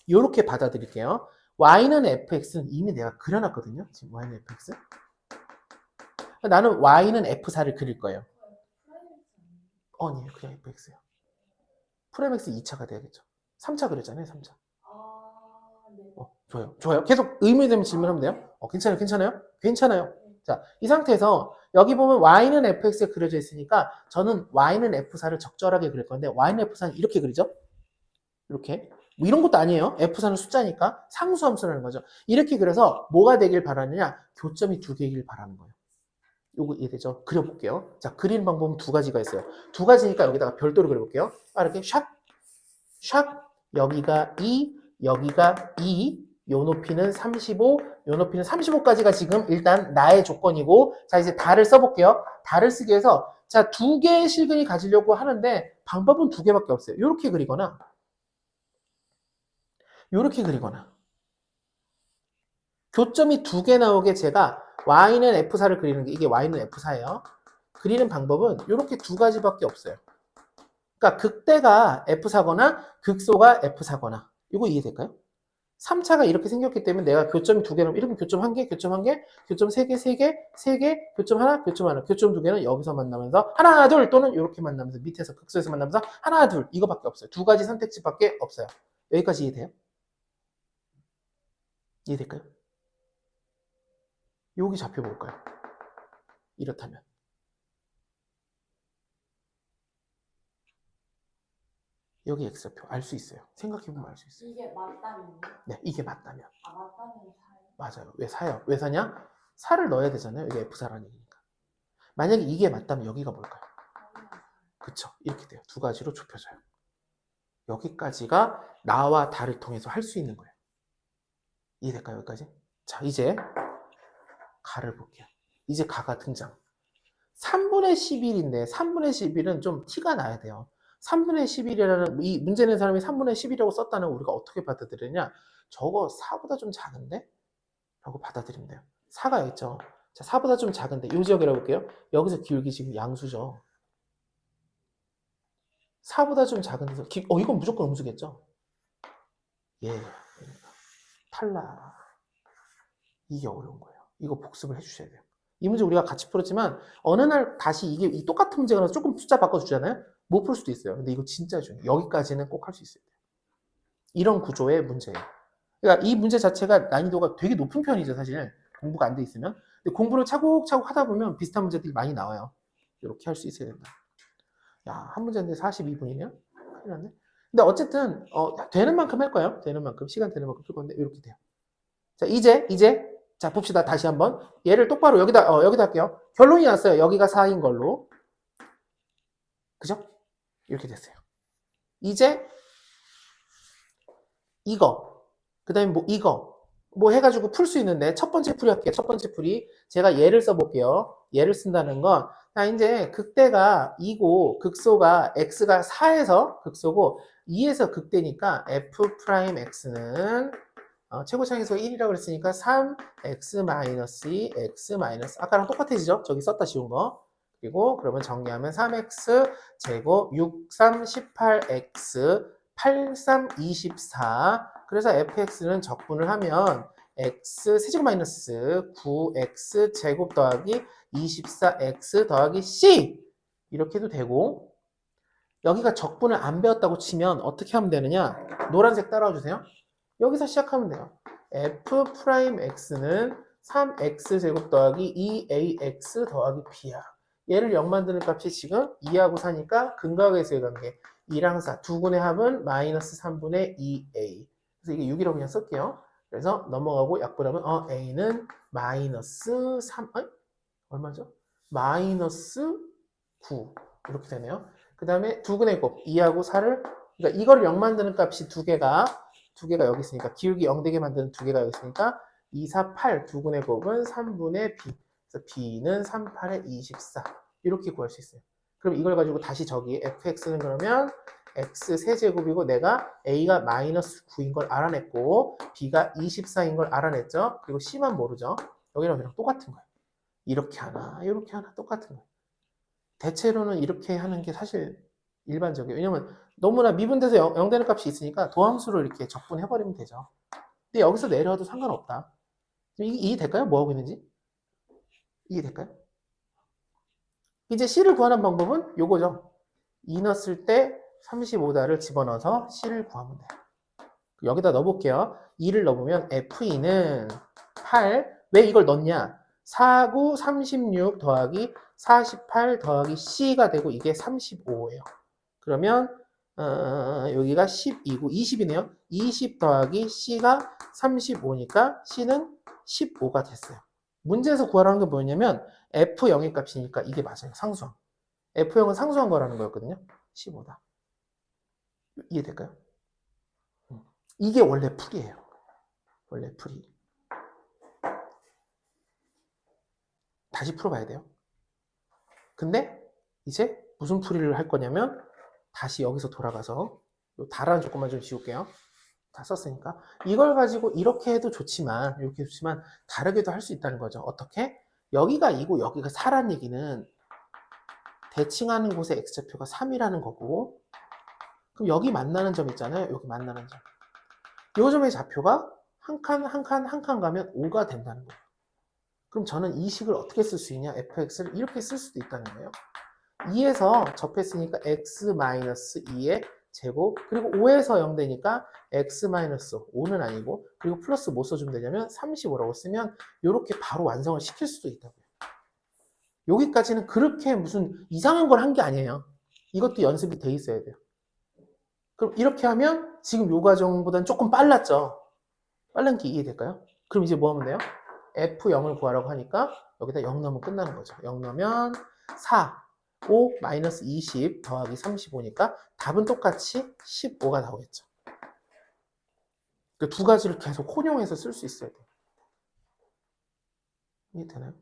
이렇게 받아들일게요. y는 fx는 이미 내가 그려놨거든요. 지금 y는 fx. 나는 y는 f4를 그릴 거예요. 아니에요. 그냥 fx예요. 프레맥스 2차가 돼야겠죠. 3차 그렸잖아요. 3차. 네. 좋아요. 계속 의미되면 질문하면 돼요. 괜찮아요. 자, 이 상태에서 여기 보면 y는 fx에 그려져 있으니까 저는 y는 f4를 적절하게 그릴 건데 y는 f4는 이렇게 그리죠? 이렇게. 뭐 이런 것도 아니에요. f4는 숫자니까 상수함수라는 거죠. 이렇게 그려서 뭐가 되길 바라느냐? 교점이 두 개이길 바라는 거예요. 요거 이해되죠? 그려볼게요. 자, 그리는 방법은 두 가지가 있어요. 두 가지니까 여기다가 별도로 그려볼게요. 이렇게 샥, 여기가 2, 여기가 2, 요 높이는 35, 요 높이는 35까지가 지금 일단 나의 조건이고, 자, 이제 달을 써볼게요. 달을 쓰기 위해서, 자, 두 개의 실근이 가지려고 하는데, 방법은 두 개밖에 없어요. 요렇게 그리거나, 요렇게 그리거나. 교점이 두 개 나오게 제가 y는 f4를 그리는 게, 이게 y는 f4예요. 그리는 방법은 요렇게 두 가지밖에 없어요. 그러니까 극대가 f4거나 극소가 f4거나. 이거 이해될까요? 3차가 이렇게 생겼기 때문에 내가 교점이 두 개는 이렇게 교점 한 개, 교점 한 개, 교점 세 개, 세 개, 세 개, 교점 하나, 교점 하나, 교점 두 개는 여기서 만나면서 하나, 둘 또는 이렇게 만나면서 밑에서 극소에서 만나면서 하나, 둘 이거밖에 없어요. 두 가지 선택지밖에 없어요. 여기까지 이해돼요? 이해될까요? 여기 좌표 볼까요? 이렇다면 여기 x좌표 알 수 있어요. 생각해보면 알 수 있어요. 이게 맞다면요? 네, 이게 맞다면. 아 맞다면 사요. 맞아요. 왜 사요? 왜 사냐? 4를 넣어야 되잖아요. 이게 F4라는 얘기니까. 만약에 이게 맞다면 여기가 뭘까요? 거기는 사요. 그쵸. 이렇게 돼요. 두 가지로 좁혀져요. 여기까지가 나와 다를 통해서 할 수 있는 거예요. 이해될까요? 여기까지? 자, 이제 가를 볼게요. 이제 가가 등장. 3분의 11인데 3분의 11은 좀 티가 나야 돼요. 3분의 11이라는 이 문제 낸 사람이 3분의 11이라고 썼다는 걸 우리가 어떻게 받아들이냐? 저거 4보다 좀 작은데? 라고 받아들이면 돼요. 4가 있죠. 자, 4보다 좀 작은데 이 지역이라고 볼게요. 여기서 기울기 지금 양수죠. 4보다 좀 작은 데서 이건 무조건 음수겠죠. 예. 탈락. 이게 어려운 거예요. 이거 복습을 해주셔야 돼요. 이 문제 우리가 같이 풀었지만 어느 날 다시 이게 이 똑같은 문제가 나와서 조금 숫자 바꿔주잖아요. 못 풀 수도 있어요. 근데 이거 진짜 중요해요. 여기까지는 꼭 할 수 있어야 돼요. 이런 구조의 문제예요. 그러니까 이 문제 자체가 난이도가 되게 높은 편이죠, 사실. 공부가 안 돼 있으면. 근데 공부를 차곡차곡 하다 보면 비슷한 문제들이 많이 나와요. 이렇게 할 수 있어야 된다. 야, 한 문제인데 42분이네요? 큰일 났네. 근데 어쨌든 되는 만큼 할 거예요. 되는 만큼. 시간 되는 만큼 풀 건데 이렇게 돼요. 자, 이제 자, 봅시다. 다시 한번. 얘를 똑바로 여기다 할게요. 결론이 났어요. 여기가 4인 걸로. 그죠? 이렇게 됐어요. 이제 이거, 그 다음에 뭐 이거, 뭐 해가지고 풀 수 있는데 첫 번째 풀이 할게요. 첫 번째 풀이. 제가 얘를 써볼게요. 얘를 쓴다는 건, 자, 이제 극대가 2고, 극소가 x가 4에서 극소고, 2에서 극대니까 f'x는 최고차항에서 1이라고 그랬으니까 3x-2, x- 아까랑 똑같아지죠? 저기 썼다 지운 거. 그리고 그러면 정리하면 3x 제곱 6, 3, 18x 8, 3, 24. 그래서 fx는 적분을 하면 x 세제곱 마이너스 9x 제곱 더하기 24x 더하기 c 이렇게 해도 되고, 여기가 적분을 안 배웠다고 치면 어떻게 하면 되느냐? 노란색 따라와 주세요. 여기서 시작하면 돼요. f'x는 3x제곱 더하기 2ax 더하기 b야. 얘를 0 만드는 값이 지금 2하고 4니까 근각에서의 관계. 2랑 4, 두 군의 합은 마이너스 3분의 2a. 그래서 이게 6이라고 그냥 쓸게요. 그래서 넘어가고 약분하면 a는 마이너스 3, 얼마죠? 마이너스 9. 이렇게 되네요. 그 다음에 두 군의 곱, 2하고 4를, 그러니까 이걸 0 만드는 값이 두 개가 여기 있으니까, 기울기 0 되게 만드는 두 개가 여기 있으니까 2, 4, 8 두 군의 곱은 3분의 b. 그래서 b는 3, 8에 24. 이렇게 구할 수 있어요. 그럼 이걸 가지고 다시 저기 fx는 그러면 x 세제곱이고, 내가 a가 마이너스 9인 걸 알아냈고 b가 24인 걸 알아냈죠. 그리고 c만 모르죠. 여기랑 똑같은 거예요. 이렇게 하나 이렇게 하나 똑같은 거예요. 대체로는 이렇게 하는 게 사실 일반적이에요. 왜냐면 너무나 미분돼서 0 되는 값이 있으니까 도함수로 이렇게 적분해버리면 되죠. 근데 여기서 내려와도 상관없다. 이해될까요? 뭐 하고 있는지? 이해될까요? 이제 C를 구하는 방법은 요거죠. 2 넣었을 때 35다를 집어넣어서 C를 구하면 돼요. 여기다 넣어볼게요. 2를 넣으면 F2는 8. 왜 이걸 넣냐? 4, 9, 36 더하기 48 더하기 C가 되고 이게 35예요. 그러면 여기가 12고 20이네요. 20 더하기 C가 35니까 C는 15가 됐어요. 문제에서 구하라는 게 뭐냐면 F0의 값이니까 이게 맞아요. 상수항. F0은 상수한 거라는 거였거든요. 15다. 이해될까요? 이게 원래 풀이에요. 원래 풀이. 다시 풀어봐야 돼요. 근데 이제 무슨 풀이를 할 거냐면 다시 여기서 돌아가서 다라는 조건만 좀 지울게요. 다 썼으니까. 이걸 가지고 이렇게 해도 좋지만, 이렇게 좋지만 다르게도 할 수 있다는 거죠. 어떻게? 여기가 2고 여기가 4라는 얘기는 대칭하는 곳의 x좌표가 3이라는 거고, 그럼 여기 만나는 점 있잖아요. 여기 만나는 점. 요점의 좌표가 한 칸, 한 칸, 한 칸 가면 5가 된다는 거예요. 그럼 저는 이 식을 어떻게 쓸 수 있냐? fx를 이렇게 쓸 수도 있다는 거예요. 2에서 접했으니까 x-2의 제곱, 그리고 5에서 0 되니까 x-5는 아니고, 그리고 플러스 뭐 써주면 되냐면 35라고 쓰면 이렇게 바로 완성을 시킬 수도 있다고요. 여기까지는 그렇게 무슨 이상한 걸 한 게 아니에요. 이것도 연습이 돼 있어야 돼요. 그럼 이렇게 하면 지금 요 과정보다는 조금 빨랐죠. 빠른 게 이해될까요? 그럼 이제 뭐 하면 돼요? F0을 구하라고 하니까 여기다 0 넣으면 끝나는 거죠. 0 넣으면 4, 5, 마이너스 20 더하기 35니까 답은 똑같이 15가 나오겠죠. 그 두 가지를 계속 혼용해서 쓸 수 있어야 돼요. 이해되나요?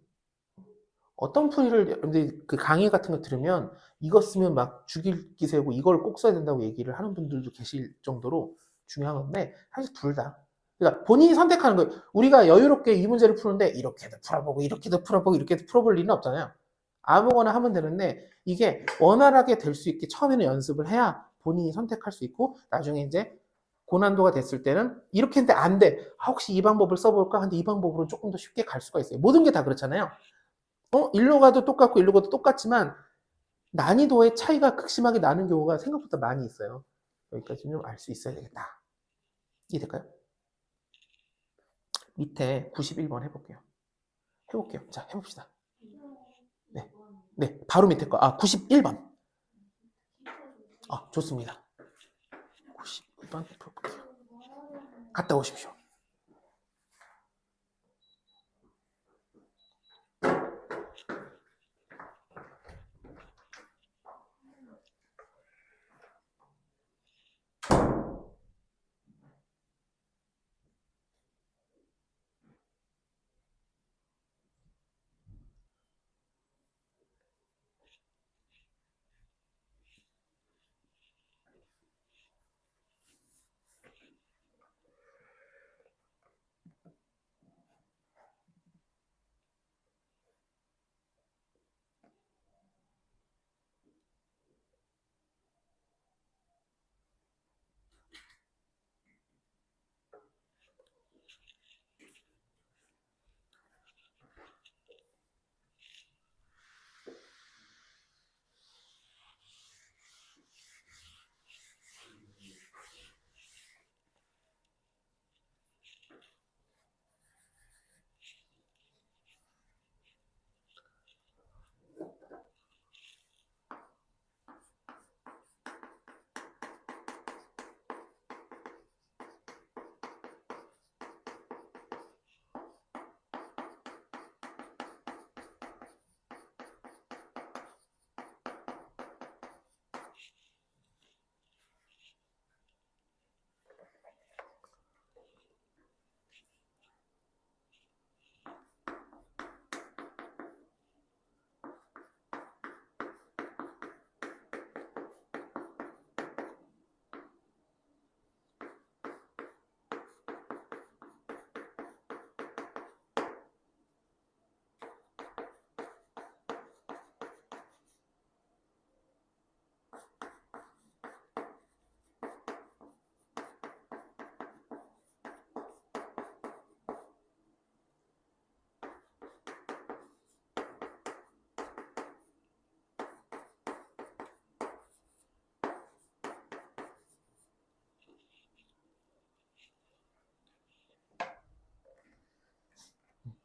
어떤 풀이를, 여러분들 그 강의 같은 거 들으면 이거 쓰면 막 죽일 기세고 이걸 꼭 써야 된다고 얘기를 하는 분들도 계실 정도로 중요한 건데, 사실 둘 다. 그러니까 본인이 선택하는 거예요. 우리가 여유롭게 이 문제를 푸는데 이렇게도 풀어보고 이렇게도 풀어보고 이렇게도 풀어볼 일은 없잖아요. 아무거나 하면 되는데 이게 원활하게 될 수 있게 처음에는 연습을 해야 본인이 선택할 수 있고, 나중에 이제 고난도가 됐을 때는 이렇게 했는데 안 돼. 혹시 이 방법을 써볼까? 근데 이 방법으로 조금 더 쉽게 갈 수가 있어요. 모든 게 다 그렇잖아요. 일로 가도 똑같고 일로 가도 똑같지만 난이도의 차이가 극심하게 나는 경우가 생각보다 많이 있어요. 여기까지는 좀 알 수 있어야 되겠다. 이해될까요? 밑에 91번 해볼게요. 자, 해봅시다. 네. 네, 바로 밑에 거. 91번. 좋습니다. 91번 풀어볼게요. 갔다 오십시오.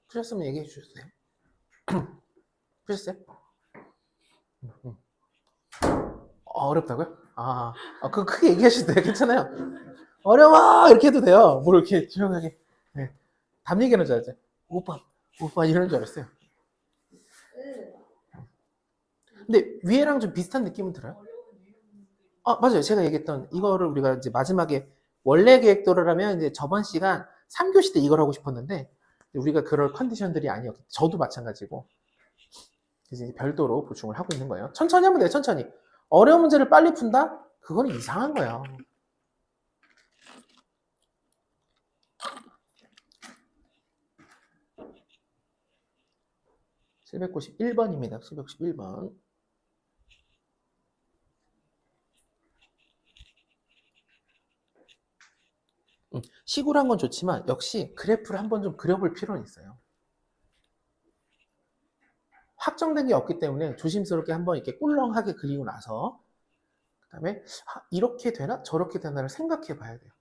풀렸으면 얘기해 주셨어요. 풀렸어요? 어렵다고요? 크게 얘기하셔도 돼요. 괜찮아요. 어려워! 이렇게 해도 돼요. 뭘 이렇게 조용하게. 네. 답 얘기하는 줄 알았죠. 오빠 이러는 줄 알았어요. 근데 위에랑 좀 비슷한 느낌은 들어요. 맞아요. 제가 얘기했던 이거를 우리가 이제 마지막에 원래 계획대로라면 이제 저번 시간 3교시 때 이걸 하고 싶었는데 우리가 그럴 컨디션들이 아니었기 때문에 저도 마찬가지고 이제 별도로 보충을 하고 있는 거예요. 천천히 하면 돼요. 천천히. 어려운 문제를 빨리 푼다? 그건 이상한 거예요. (791번입니다) 791번. 시구란 건 좋지만 역시 그래프를 한번 좀 그려볼 필요는 있어요. 확정된 게 없기 때문에 조심스럽게 한번 이렇게 꿀렁하게 그리고 나서 그 다음에 이렇게 되나 저렇게 되나를 생각해 봐야 돼요.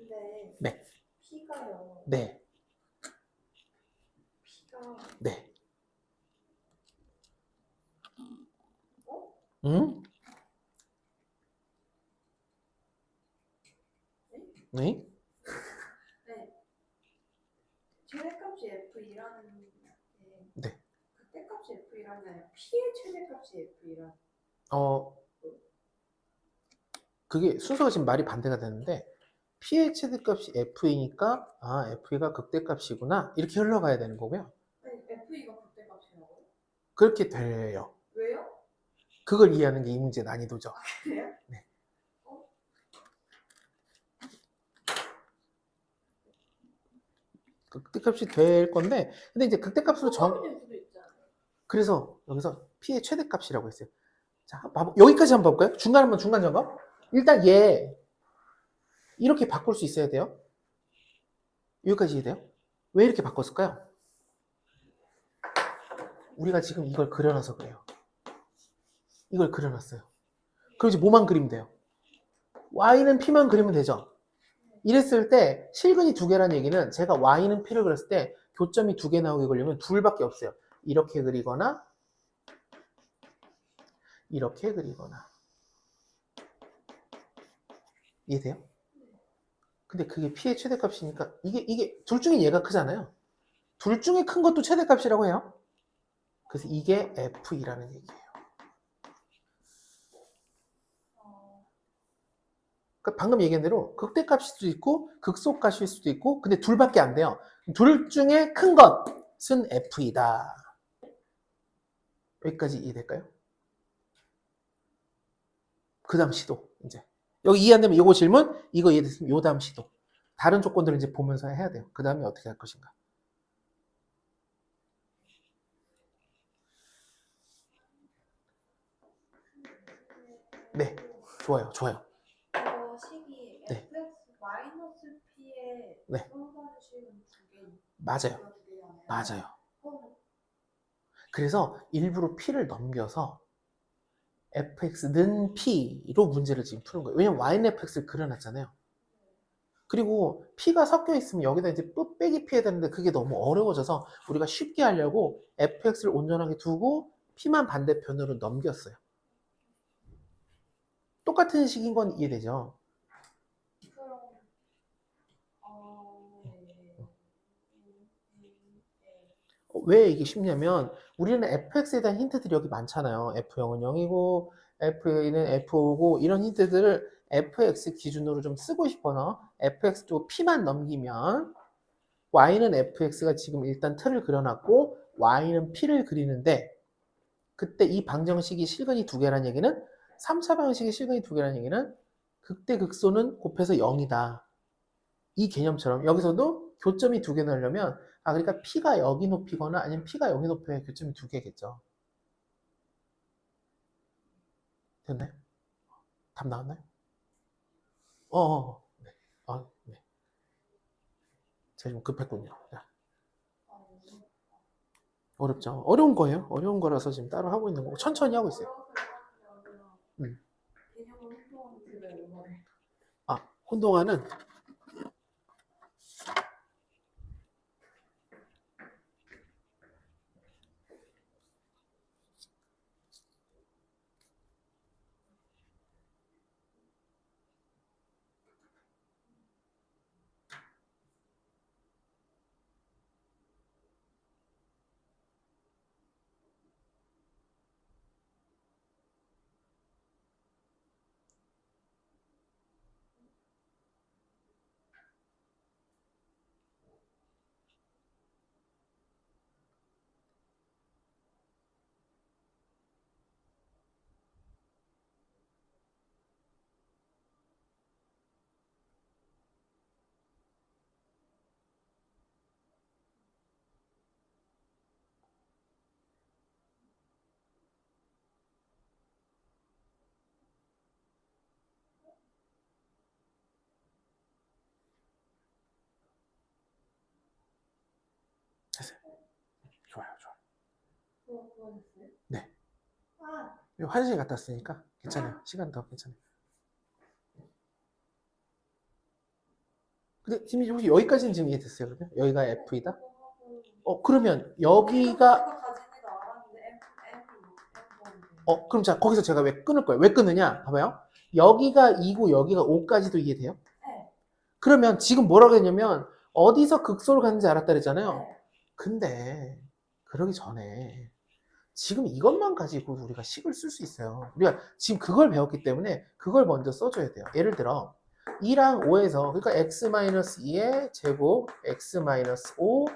근데 네, P가요. 네, P가 네. 어? 응? 네? 네? 네. 최대값이 F2라는 게 네. 극대값이 F2라나요? P의 최대값이 F2라. 어, 그게 순서가 지금 말이 반대가 되는데 P의 최대값이 F이니까 F가 극대값이구나 이렇게 흘러가야 되는 거고요. 네, F2가 극대값이라고요? 그렇게 돼요. 왜요? 그걸 이해하는 게 이 문제의 난이도죠. 그래요? 네. 어? 극대값이 될 건데 근데 이제 극대값으로 될 수도 있잖아요. 그래서 여기서 P의 최대값이라고 했어요. 자, 여기까지 한번 볼까요? 중간 점검. 일단 얘 이렇게 바꿀 수 있어야 돼요. 여기까지 이해돼요? 왜 이렇게 바꿨을까요? 우리가 지금 이걸 그려놔서 그래요. 이걸 그려놨어요. 그럼 이제 뭐만 그리면 돼요? Y는 P만 그리면 되죠. 이랬을 때 실근이 두 개라는 얘기는 제가 Y는 P를 그렸을 때 교점이 두 개 나오게 그리려면 둘밖에 없어요. 이렇게 그리거나 이렇게 그리거나. 이해돼요? 근데 그게 P의 최대값이니까 이게 둘 중에 얘가 크잖아요. 둘 중에 큰 것도 최대값이라고 해요. 그래서 이게 F이라는 얘기예요. 그러니까 방금 얘기한 대로 극대값일 수도 있고 극소값일 수도 있고 근데 둘밖에 안 돼요. 둘 중에 큰 것은 F이다. 여기까지 이해될까요? 그 다음 시도 이제 여기 이해 안 되면 요거 질문 이거 이해됐으면 요 다음 시도 다른 조건들을 이제 보면서 해야 돼요. 그 다음에 어떻게 할 것인가. 네, 좋아요. 이거 식이 네. Fx-P의 네. 선분의 식은 두 개. 맞아요. 그래서 일부러 P를 넘겨서 fx는 P로 문제를 지금 푸는 거예요. 왜냐면 y는 fx를 그려놨잖아요. 그리고 P가 섞여 있으면 여기다 이제 빼기 P 해야 되는데 그게 너무 어려워져서 우리가 쉽게 하려고 fx를 온전하게 두고 P만 반대편으로 넘겼어요. 똑같은 식인 건 이해되죠? 그럼 왜 이게 쉽냐면 우리는 fx에 대한 힌트들이 여기 많잖아요. f0은 0이고 f는 f5고 이런 힌트들을 fx 기준으로 좀 쓰고 싶어서 fx 쪽 p만 넘기면 y는 fx가 지금 일단 틀을 그려놨고 y는 p를 그리는데 그때 이 방정식이 실근이 두 개라는 얘기는 3차 방정식이 실근이 두 개라는 얘기는 극대 극소는 곱해서 0이다. 이 개념처럼 여기서도 교점이 두 개 나려면 그러니까 P가 여기 높이거나 아니면 P가 여기 높이에 교점이 두 개겠죠. 됐나요? 답 나왔나요? 네. 네. 제가 좀 급했군요. 자, 어렵죠? 어려운 거예요. 어려운 거라서 지금 따로 하고 있는 거고 천천히 하고 있어요. 개념을 혼동하면 들어요. 혼동하는 구하셨어요? 네. 아, 화장실 갔다 왔으니까 괜찮아요. 시간 더 괜찮아요. 근데 지금 혹시 여기까지는 지금 이해됐어요? 그러면? 여기가 F이다? 그러면 여기가 가진이도 알았는데 그럼 자 거기서 제가 왜 끊을 거예요? 왜 끊느냐? 봐봐요. 여기가 2고 여기가 5까지도 이해돼요? 네. 그러면 지금 뭐라고 했냐면 어디서 극소를 갔는지 알았다 그랬잖아요. 네. 근데 그러기 전에 지금 이것만 가지고 우리가 식을 쓸 수 있어요. 우리가 지금 그걸 배웠기 때문에 그걸 먼저 써줘야 돼요. 예를 들어 2랑 5에서 그러니까 x-2의 제곱 x-5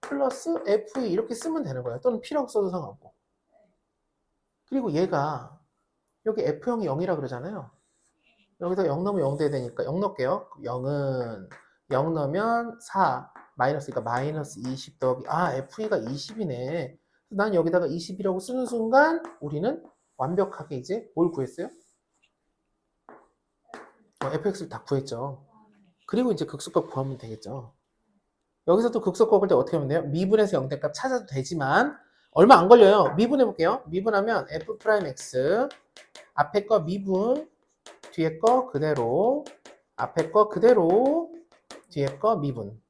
플러스 f 이렇게 쓰면 되는 거예요. 또는 p라고 써도 상관없고. 그리고 얘가 여기 f형이 0이라 그러잖아요. 여기다 0 넣으면 0 돼야 되니까 0 넣을게요. 0은 0 넣으면 4 마이너스니까 마이너스 20 더하기 f가 20이네. 난 여기다가 20이라고 쓰는 순간 우리는 완벽하게 이제 뭘 구했어요? fx를 다 구했죠. 그리고 이제 극소값 구하면 되겠죠. 여기서 또 극소값 구할 때 어떻게 하면 돼요? 미분해서 0대값 찾아도 되지만 얼마 안 걸려요. 미분해 볼게요. 미분하면 f'x 앞에 거 미분 뒤에 거 그대로 앞에 거 그대로 뒤에 거 미분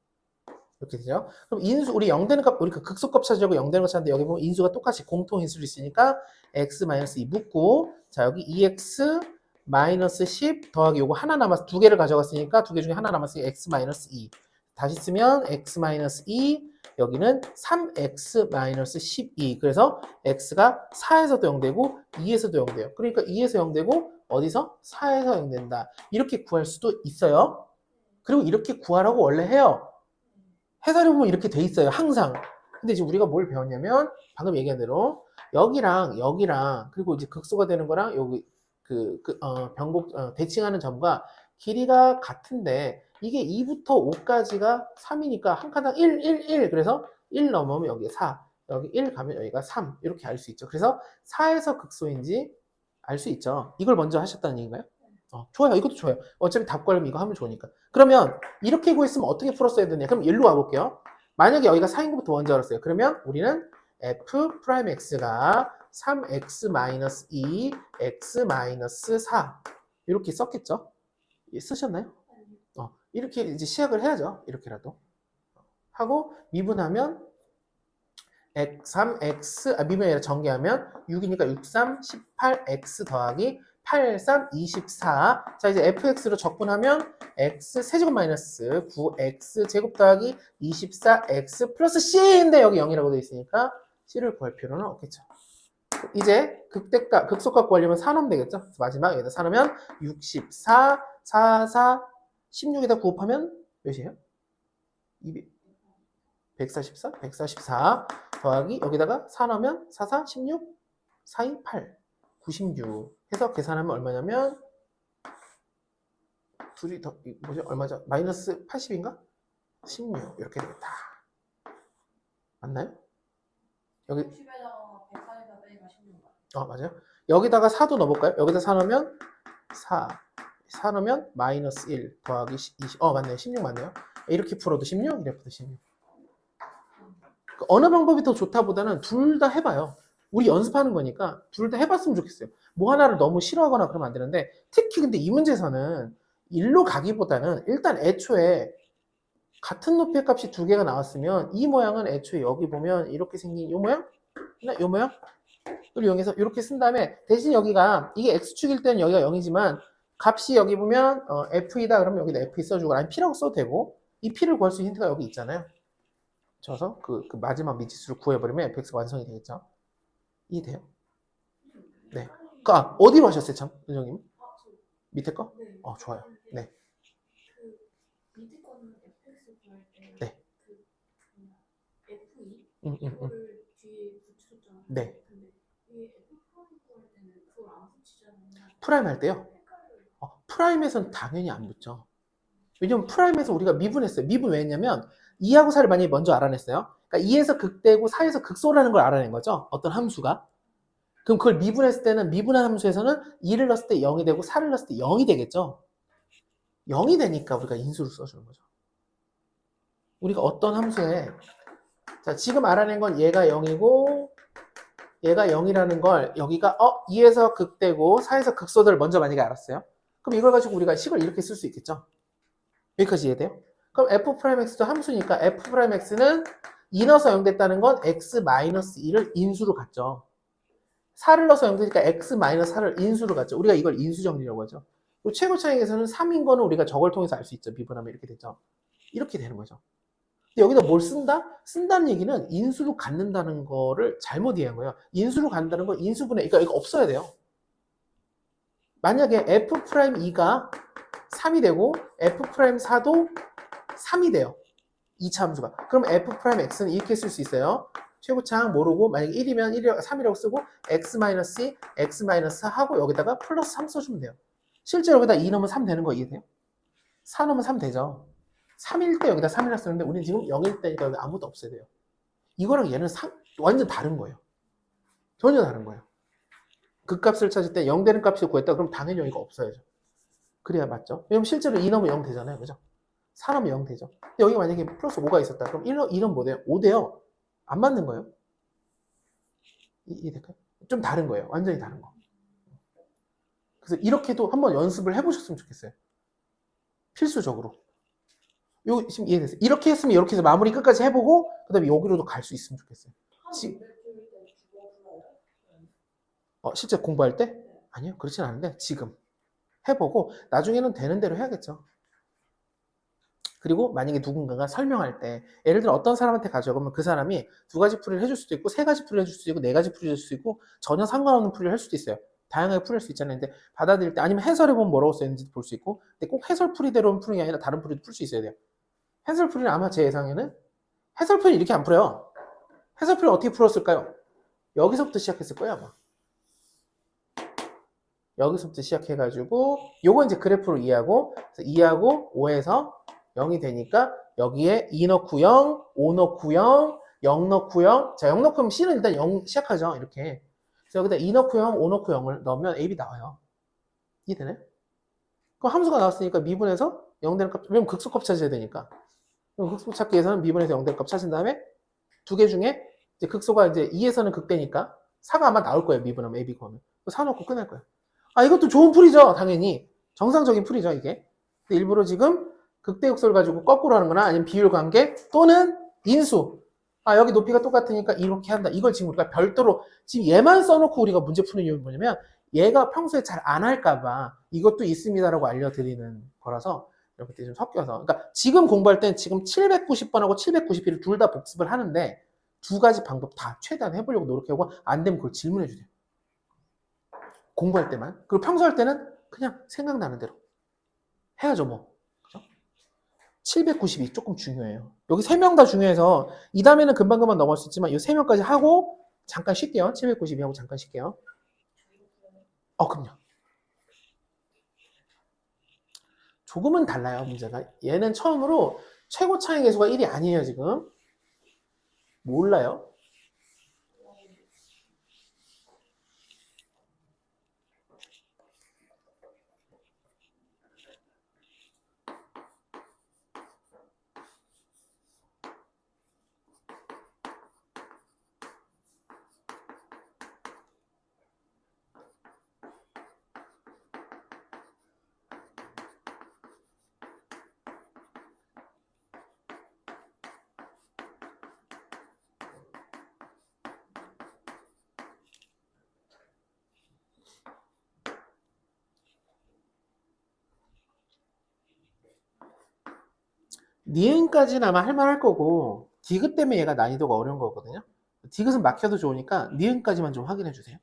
이렇게 되죠. 그럼 인수 우리 0 되는 값 우리 그 극소값 찾으려고 0 되는 거 찾는데 여기 보면 인수가 똑같이 공통 인수로 있으니까 x-2 묶고 자 여기 2x-10 더하기 요거 하나 남았어. 두 개를 가져갔으니까 두 개 중에 하나 남았으니까 x-2 다시 쓰면 x-2 여기는 3x-12 그래서 x가 4에서도 0 되고 2에서도 0 돼요. 그러니까 2에서 0 되고 어디서? 4에서 0 된다. 이렇게 구할 수도 있어요. 그리고 이렇게 구하라고 원래 해요. 해설해 보면 이렇게 돼 있어요. 항상. 근데 이제 우리가 뭘 배웠냐면 방금 얘기한 대로 여기랑 여기랑 그리고 이제 극소가 되는 거랑 여기 변곡 대칭하는 점과 길이가 같은데 이게 2부터 5까지가 3이니까 한 칸당 1, 1, 1 그래서 1 넘으면 여기 4 여기 1 가면 여기가 3 이렇게 알 수 있죠. 그래서 4에서 극소인지 알 수 있죠. 이걸 먼저 하셨다는 얘기인가요? 좋아요. 이것도 좋아요. 어차피 답 구하려면 이거 하면 좋으니까. 그러면 이렇게 구했으면 어떻게 풀었어야 되냐? 그럼 일로 와볼게요. 만약에 여기가 4인 것부터 먼저 알았어요. 그러면 우리는 f'x가 3x-2, x-4 이렇게 썼겠죠? 쓰셨나요? 이렇게 이제 시작을 해야죠. 이렇게라도. 하고 미분하면 3x, 미분이 아니라 전개하면 6이니까 6, 3, 18x 더하기 8, 3, 24. 자, 이제 fx로 적분하면 x 세제곱 마이너스 9x 제곱 더하기 24x 플러스 c인데 여기 0이라고 되어 있으니까 c를 구할 필요는 없겠죠. 이제 극대값, 극소값 구하려면 사놓으면 되겠죠. 그래서 마지막 여기다 사놓으면 64, 44, 16에다 곱하면 몇이에요? 144? 144 더하기 여기다가 4 넣으면 44, 16, 42, 8, 96 해서 계산하면 얼마냐면 둘이 더 뭐죠? 얼마죠? 마이너스 80인가? 16 이렇게 되겠다. 맞나요? 여기 90에다가 140에다 빼니까 16만. 맞아요. 여기다가 4도 넣어볼까요? 여기다 4 넣으면 4 넣으면 마이너스 1 더하기 20 맞네요. 16 맞네요. 이렇게 풀어도 16 이렇게 풀어도 16 어느 방법이 더 좋다보다는 둘 다 해봐요. 우리 연습하는 거니까 둘 다 해봤으면 좋겠어요. 뭐 하나를 너무 싫어하거나 그러면 안 되는데 특히 근데 이 문제에서는 일로 가기보다는 일단 애초에 같은 높이의 값이 두 개가 나왔으면 이 모양은 애초에 여기 보면 이렇게 생긴 이 모양? 이 모양? 을 이용해서 이렇게 쓴 다음에 대신 여기가 이게 x축일 때는 여기가 0이지만 값이 여기 보면 f이다 그러면 여기다 f 써주고 아니 p라고 써도 되고 이 p를 구할 수 있는 힌트가 여기 있잖아요. 쳐서 그 마지막 미지수를 구해버리면 fx가 완성이 되겠죠. 이해돼요? 네. 어디로 하셨어요, 참, 선생님? 밑에 거? 네. 좋아요. 네. 그 밑에 거는 fx 구할 때 네. 그 f2 응. 그거를 뒤에 붙였잖아요. 네. 근데 이 f 프라임 구할 때는 그걸 안 붙이잖아요. 프라임 할 때요? 프라임에서는 당연히 안 붙죠. 왜냐면 프라임에서 우리가 미분했어요. 미분 왜 했냐면 2하고 4를 만약에 먼저 알아냈어요. 그러니까 2에서 극대고 4에서 극소라는 걸 알아낸 거죠. 어떤 함수가. 그럼 그걸 미분했을 때는 미분한 함수에서는 2를 넣었을 때 0이 되고 4를 넣었을 때 0이 되겠죠. 0이 되니까 우리가 인수를 써주는 거죠. 우리가 어떤 함수에 자 지금 알아낸 건 얘가 0이고 얘가 0이라는 걸 여기가 2에서 극대고 4에서 극소를 먼저 만약에 알았어요. 그럼 이걸 가지고 우리가 식을 이렇게 쓸 수 있겠죠. 여기까지 이해돼요? 그럼 f'x도 함수니까 f'x는 2 넣어서 0 됐다는 건 x-2를 인수로 갔죠. 4를 넣어서 0 되니까 x-4를 인수로 갔죠. 우리가 이걸 인수정리라고 하죠. 그리고 최고 차익에서는 3인 거는 우리가 저걸 통해서 알 수 있죠. 미분하면 이렇게 되죠. 이렇게 되는 거죠. 근데 여기다 뭘 쓴다? 쓴다는 얘기는 인수로 갖는다는 거를 잘못 이해한 거예요. 인수로 갖는다는 건 인수분해, 그러니까 이거 없어야 돼요. 만약에 f'2가 3이 되고 f'4도 3이 돼요. 2차 함수가. 그럼 f'x는 이렇게 쓸 수 있어요. 최고차항 모르고 만약에 1이면 3이라고 쓰고 x-2, x-4 하고 여기다가 플러스 3 써주면 돼요. 실제 여기다 2 넣으면 3 되는 거 이해돼요? 4 넣으면 3 되죠. 3일 때 여기다 3이라 쓰는데 우리는 지금 0일 때니까 여기 아무것도 없어야 돼요. 이거랑 얘는 완전 다른 거예요. 전혀 다른 거예요. 극값을 찾을 때 0 되는 값을 구했다 그럼 당연히 여기가 없어야죠. 그래야 맞죠? 왜냐면 실제로 2 넣으면 0 되잖아요. 그죠? 4 넣으면 0 되죠. 근데 여기 만약에 플러스 5가 있었다. 그럼 1은 뭐 돼요? 5 돼요. 안 맞는 거예요. 이해될까요? 좀 다른 거예요. 완전히 다른 거. 그래서 이렇게도 한번 연습을 해보셨으면 좋겠어요. 필수적으로. 요 지금 이해됐어요? 이렇게 했으면 이렇게 해서 마무리 끝까지 해보고 그 다음에 여기로도 갈 수 있으면 좋겠어요. 실제 공부할 때? 아니요. 그렇진 않은데 지금 해보고 나중에는 되는 대로 해야겠죠. 그리고 만약에 누군가가 설명할 때 예를 들어 어떤 사람한테 가져가면 그 사람이 2가지 풀이를 해줄 수도 있고 3가지 풀이를 해줄 수도 있고 4가지 풀이를 해줄 수도 있고 전혀 상관없는 풀이를 할 수도 있어요. 다양하게 풀릴 수 있잖아요. 근데 받아들일 때 아니면 해설해보면 뭐라고 써있는지 볼 수 있고 근데 꼭 해설 풀이대로 푸는 게 아니라 다른 풀이도 풀 수 있어야 돼요. 해설 풀이는 아마 제 예상에는 해설 풀이 이렇게 안 풀어요. 해설 풀이 어떻게 풀었을까요? 여기서부터 시작했을 거예요 아마. 여기서부터 시작해가지고 요건 이제 그래프로 이해하고 2하고 5에서 0이 되니까 여기에 2 넣고 0, 5 넣고 0, 0 넣고 0. 자, 0 넣고 0, C는 일단 0 시작하죠. 이렇게. 그래서 여기다 2 넣고 0, 5 넣고 0을 넣으면 AB 나와요. 이해되나요? 그럼 함수가 나왔으니까 미분해서 0 되는 값, 왜냐면 극소값 찾아야 되니까. 그럼 극소 찾기 위해서는 미분해서 0 되는 값 찾은 다음에 두 개 중에 이제 극소가 이제 2에서는 극대니까 4가 아마 나올 거예요. 미분하면 AB 구하면. 4 넣고 끝날 거예요. 아, 이것도 좋은 풀이죠. 당연히. 정상적인 풀이죠, 이게. 근데 일부러 지금 극대극소를 가지고 거꾸로 하는 거나 아니면 비율 관계 또는 인수. 아, 여기 높이가 똑같으니까 이렇게 한다. 이걸 지금 우리가 별도로 지금 얘만 써놓고 우리가 문제 푸는 이유는 뭐냐면 얘가 평소에 잘 안 할까봐 이것도 있습니다라고 알려드리는 거라서 이렇게 좀 섞여서. 그러니까 지금 공부할 땐 지금 790번하고 791을 둘 다 복습을 하는데 두 가지 방법 다 최대한 해보려고 노력하고 안 되면 그걸 질문해 주세요. 공부할 때만. 그리고 평소 할 때는 그냥 생각나는 대로 해야죠 뭐. 그죠? 792 조금 중요해요. 여기 3명 다 중요해서 이 다음에는 금방금방 넘어갈 수 있지만 이 3명까지 하고 잠깐 쉴게요. 792 하고 잠깐 쉴게요. 그럼요. 조금은 달라요 문제가. 얘는 처음으로 최고 차이 계수가 1이 아니에요 지금. 몰라요. 니은까지는 아마 할만할 거고 디귿 때문에 얘가 난이도가 어려운 거거든요. 디귿은 막혀도 좋으니까 니은까지만 좀 확인해 주세요.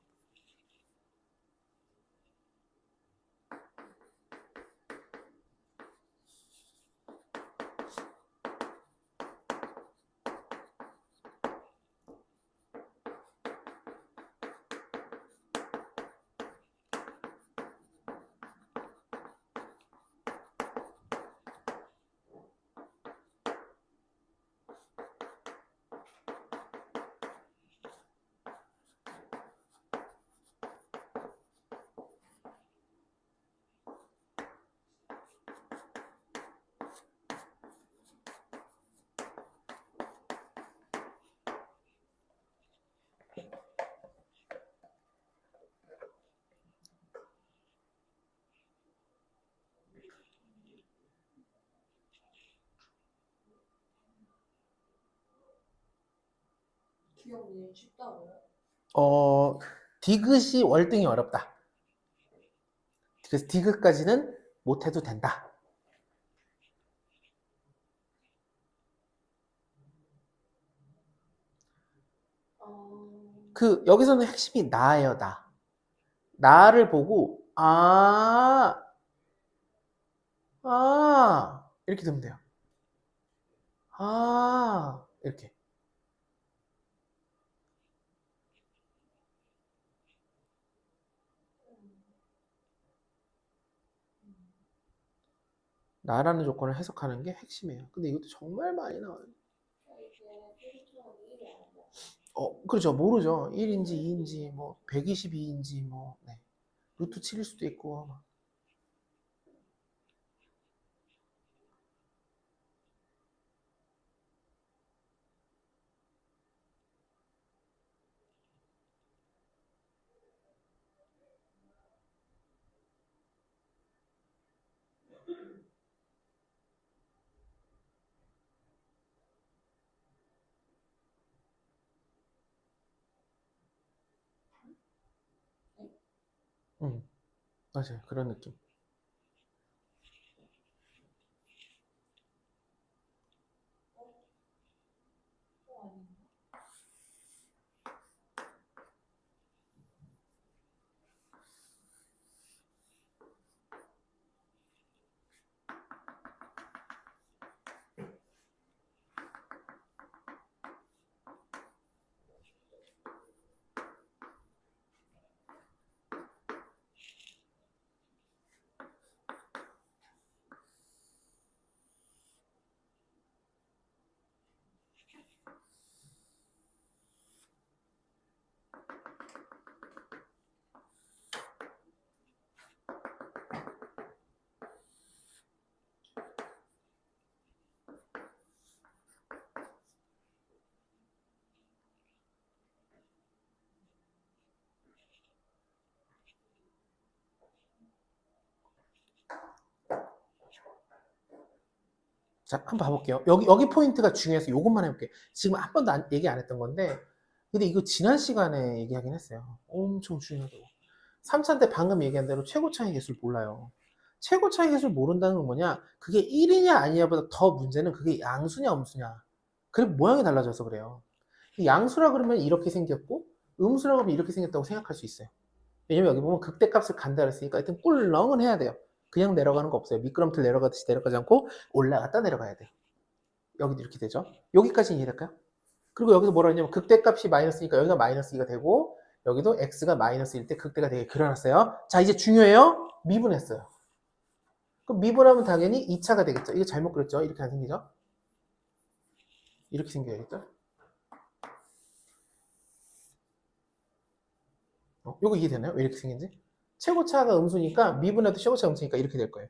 기억이 쉽다고요? 디귿이 월등히 어렵다. 그래서 디귿까지는 못해도 된다. 여기서는 핵심이 나예요, 나. 나를 보고, 이렇게 되면 돼요. 이렇게. 나라는 조건을 해석하는 게 핵심이에요. 근데 이것도 정말 많이 나와요. 이게 1처럼 1이 아니야. 그렇죠. 모르죠. 1인지 2인지, 뭐, 122인지, 뭐, 네. 루트 7일 수도 있고. 맞아요. 그런 느낌. 자, 한번 봐볼게요. 여기 포인트가 중요해서 이것만 해볼게요. 지금 한 번도 얘기 안 했던 건데, 근데 이거 지난 시간에 얘기하긴 했어요. 엄청 중요하다고. 3차 때 방금 얘기한 대로 최고 차이 개수를 몰라요. 최고 차이 개수를 모른다는 건 뭐냐? 그게 1이냐 아니냐보다 더 문제는 그게 양수냐 음수냐. 그리고 모양이 달라져서 그래요. 양수라 그러면 이렇게 생겼고, 음수라 그러면 이렇게 생겼다고 생각할 수 있어요. 왜냐면 여기 보면 극대값을 간다 그랬으니까 하여튼 꿀렁은 해야 돼요. 그냥 내려가는 거 없어요. 미끄럼틀 내려가듯이 내려가지 않고 올라갔다 내려가야 돼요. 여기도 이렇게 되죠. 여기까지 이해될까요? 그리고 여기서 뭐라 했냐면 극대값이 마이너스니까 여기가 마이너스 2가 되고 여기도 x가 마이너스일 때 극대가 되게 그려놨어요. 자, 이제 중요해요. 미분했어요. 그럼 미분하면 당연히 2차가 되겠죠. 이거 잘못 그렸죠? 이렇게 안 생기죠? 이렇게 생겨야겠죠? 이거 이해되나요? 왜 이렇게 생긴지? 최고차가 음수니까 미분해도 최고차 음수니까 이렇게 될 거예요.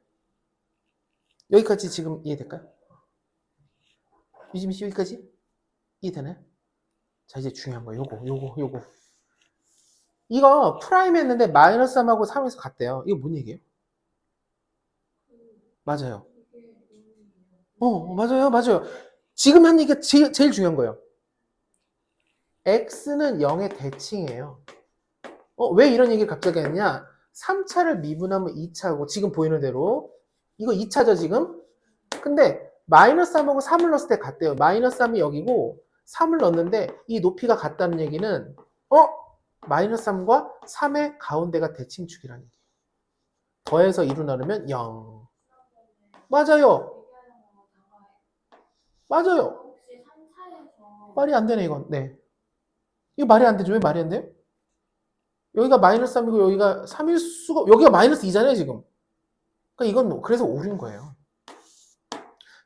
여기까지 지금 이해될까요? 유지민 씨 여기까지 이해되나요? 자, 이제 중요한 거 요거. 이거 프라임 했는데 마이너스 3하고 3에서 같대요. 이거 뭔 얘기예요? 맞아요. 맞아요. 지금 한 얘기가 제일 중요한 거예요. x는 0의 대칭이에요. 왜 이런 얘기를 갑자기 했냐? 3차를 미분하면 2차고 지금 보이는 대로 이거 2차죠 지금? 근데 마이너스 3하고 3을 넣었을 때 같대요. 마이너스 3이 여기고 3을 넣었는데 이 높이가 같다는 얘기는 마이너스 3과 3의 가운데가 대칭축이라는 얘기예요. 더해서 2로 나누면 0. 맞아요. 혹시 3차에서 말이 안 되네 이건. 네. 이거 말이 안 되죠. 왜 말이 안 돼요? 여기가 마이너스 3이고 여기가 3일 수가 여기가 마이너스 2잖아요 지금. 그러니까 이건 그래서 오류인 거예요.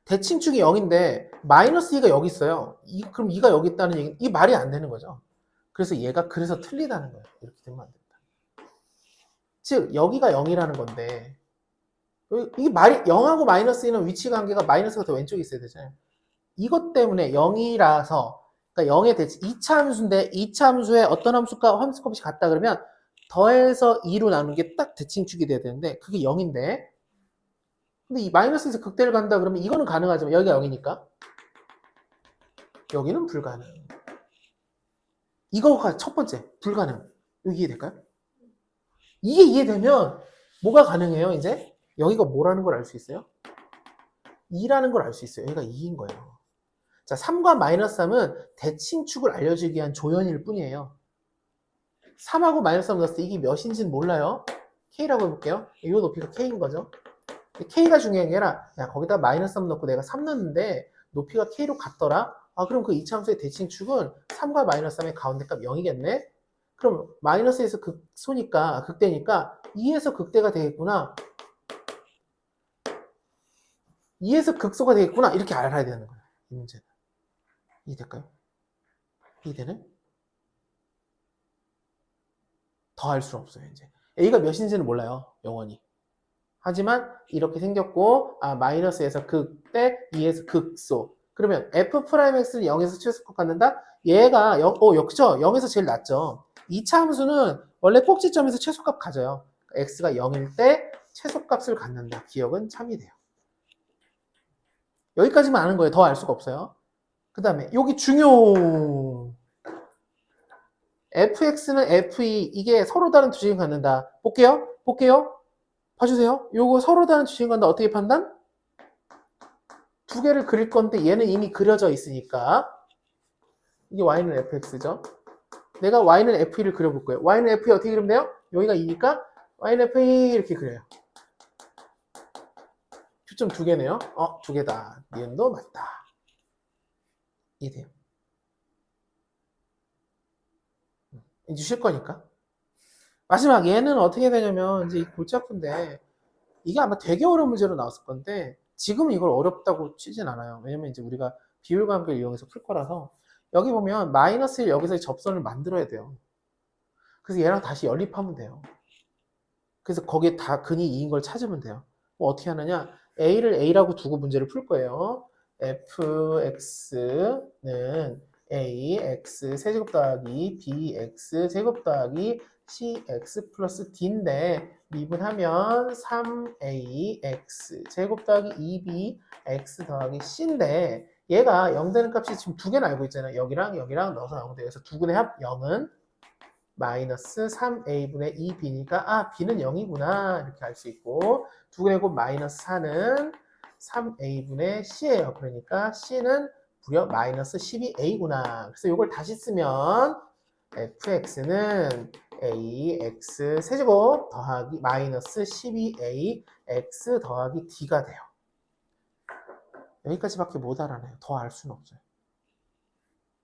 대칭축이 0인데 마이너스 2가 여기 있어요. 그럼 2가 여기 있다는 얘기는 이 말이 안 되는 거죠. 그래서 얘가 그래서 틀리다는 거예요. 이렇게 되면 안 된다. 즉 여기가 0이라는 건데 이게 말이 0하고 마이너스 2는 위치 관계가 마이너스가 더 왼쪽에 있어야 되잖아요. 이것 때문에 0이라서 그러니까 0의 대칭 2차 함수인데 2차 함수에 어떤 함수가 함수값이 같다 그러면 더해서 2로 나누는 게 딱 대칭축이 돼야 되는데 그게 0인데 근데 이 마이너스에서 극대를 간다 그러면 이거는 가능하지만 여기가 0이니까 여기는 불가능. 이거가 첫 번째, 불가능. 이거 이해될까요? 이게 이해되면 뭐가 가능해요, 이제? 여기가 뭐라는 걸 알 수 있어요? 2라는 걸 알 수 있어요. 여기가 2인 거예요. 자, 3과 마이너스 3은 대칭축을 알려주기 위한 조연일 뿐이에요. 3하고 마이너스 3 넣었을 때 이게 몇인지는 몰라요. K라고 해볼게요. 이 높이가 K인 거죠. K가 중요한 게 아니라, 야, 거기다 마이너스 3 넣고 내가 3 넣었는데 높이가 K로 같더라? 아, 그럼 그 이차함수의 대칭축은 3과 마이너스 3의 가운데값 0이겠네? 그럼 마이너스에서 극대니까 2에서 극대가 되겠구나. 2에서 극소가 되겠구나. 이렇게 알아야 되는 거예요. 이 문제는. 이해될까요? 이해되네? 더 알 수는 없어요, 이제. A가 몇인지는 몰라요, 영원히. 하지만 이렇게 생겼고, 아, 마이너스에서 극대, 2에서 극소. 그러면 F'X는 0에서 최소값 갖는다? 얘가 그쵸? 0에서 제일 낮죠. 2차 함수는 원래 꼭지점에서 최소값 가져요. X가 0일 때 최소값을 갖는다. 기억은 참이 돼요. 여기까지만 아는 거예요. 더 알 수가 없어요. 그 다음에 여기 중요. fx는 fe 이게 서로 다른 두 식을 갖는다. 볼게요. 봐주세요. 요거 서로 다른 두 식을 갖는다. 어떻게 판단? 두 개를 그릴 건데 얘는 이미 그려져 있으니까 이게 y는 fx죠. 내가 y는 fe를 그려볼 거예요. y는 fe 어떻게 그리면 돼요? 여기가 2니까 y는 fe 이렇게 그려요. 표점 두 개네요. 두 개다. 니은도 맞다. 이해돼요? 이제 쉴 거니까. 마지막 얘는 어떻게 되냐면 이제 골치 아픈데 이게 아마 되게 어려운 문제로 나왔을 건데 지금은 이걸 어렵다고 치진 않아요. 왜냐면 이제 우리가 비율 관계를 이용해서 풀 거라서 여기 보면 마이너스 1 여기서 접선을 만들어야 돼요. 그래서 얘랑 다시 연립하면 돼요. 그래서 거기에 다 근이 2인 걸 찾으면 돼요. 뭐 어떻게 하느냐? A를 A라고 두고 문제를 풀 거예요. fx는 ax 세제곱 더하기 bx 제곱 더하기 cx 플러스 d인데 미분하면 3ax 제곱 더하기 2bx 더하기 c인데 얘가 0 되는 값이 지금 두 개나 알고 있잖아요. 여기랑 넣어서 0 돼요. 그래서 두 근의 합 0은 마이너스 3a분의 2b니까 아 b는 0이구나 이렇게 알 수 있고 두 근의 곱 마이너스 4는 3a분의 c예요. 그러니까 c는 무려 마이너스 12a구나. 그래서 이걸 다시 쓰면 fx는 ax 세제곱 더하기 마이너스 12ax 더하기 d가 돼요. 여기까지밖에 못 알아내요. 더 알 수는 없어요.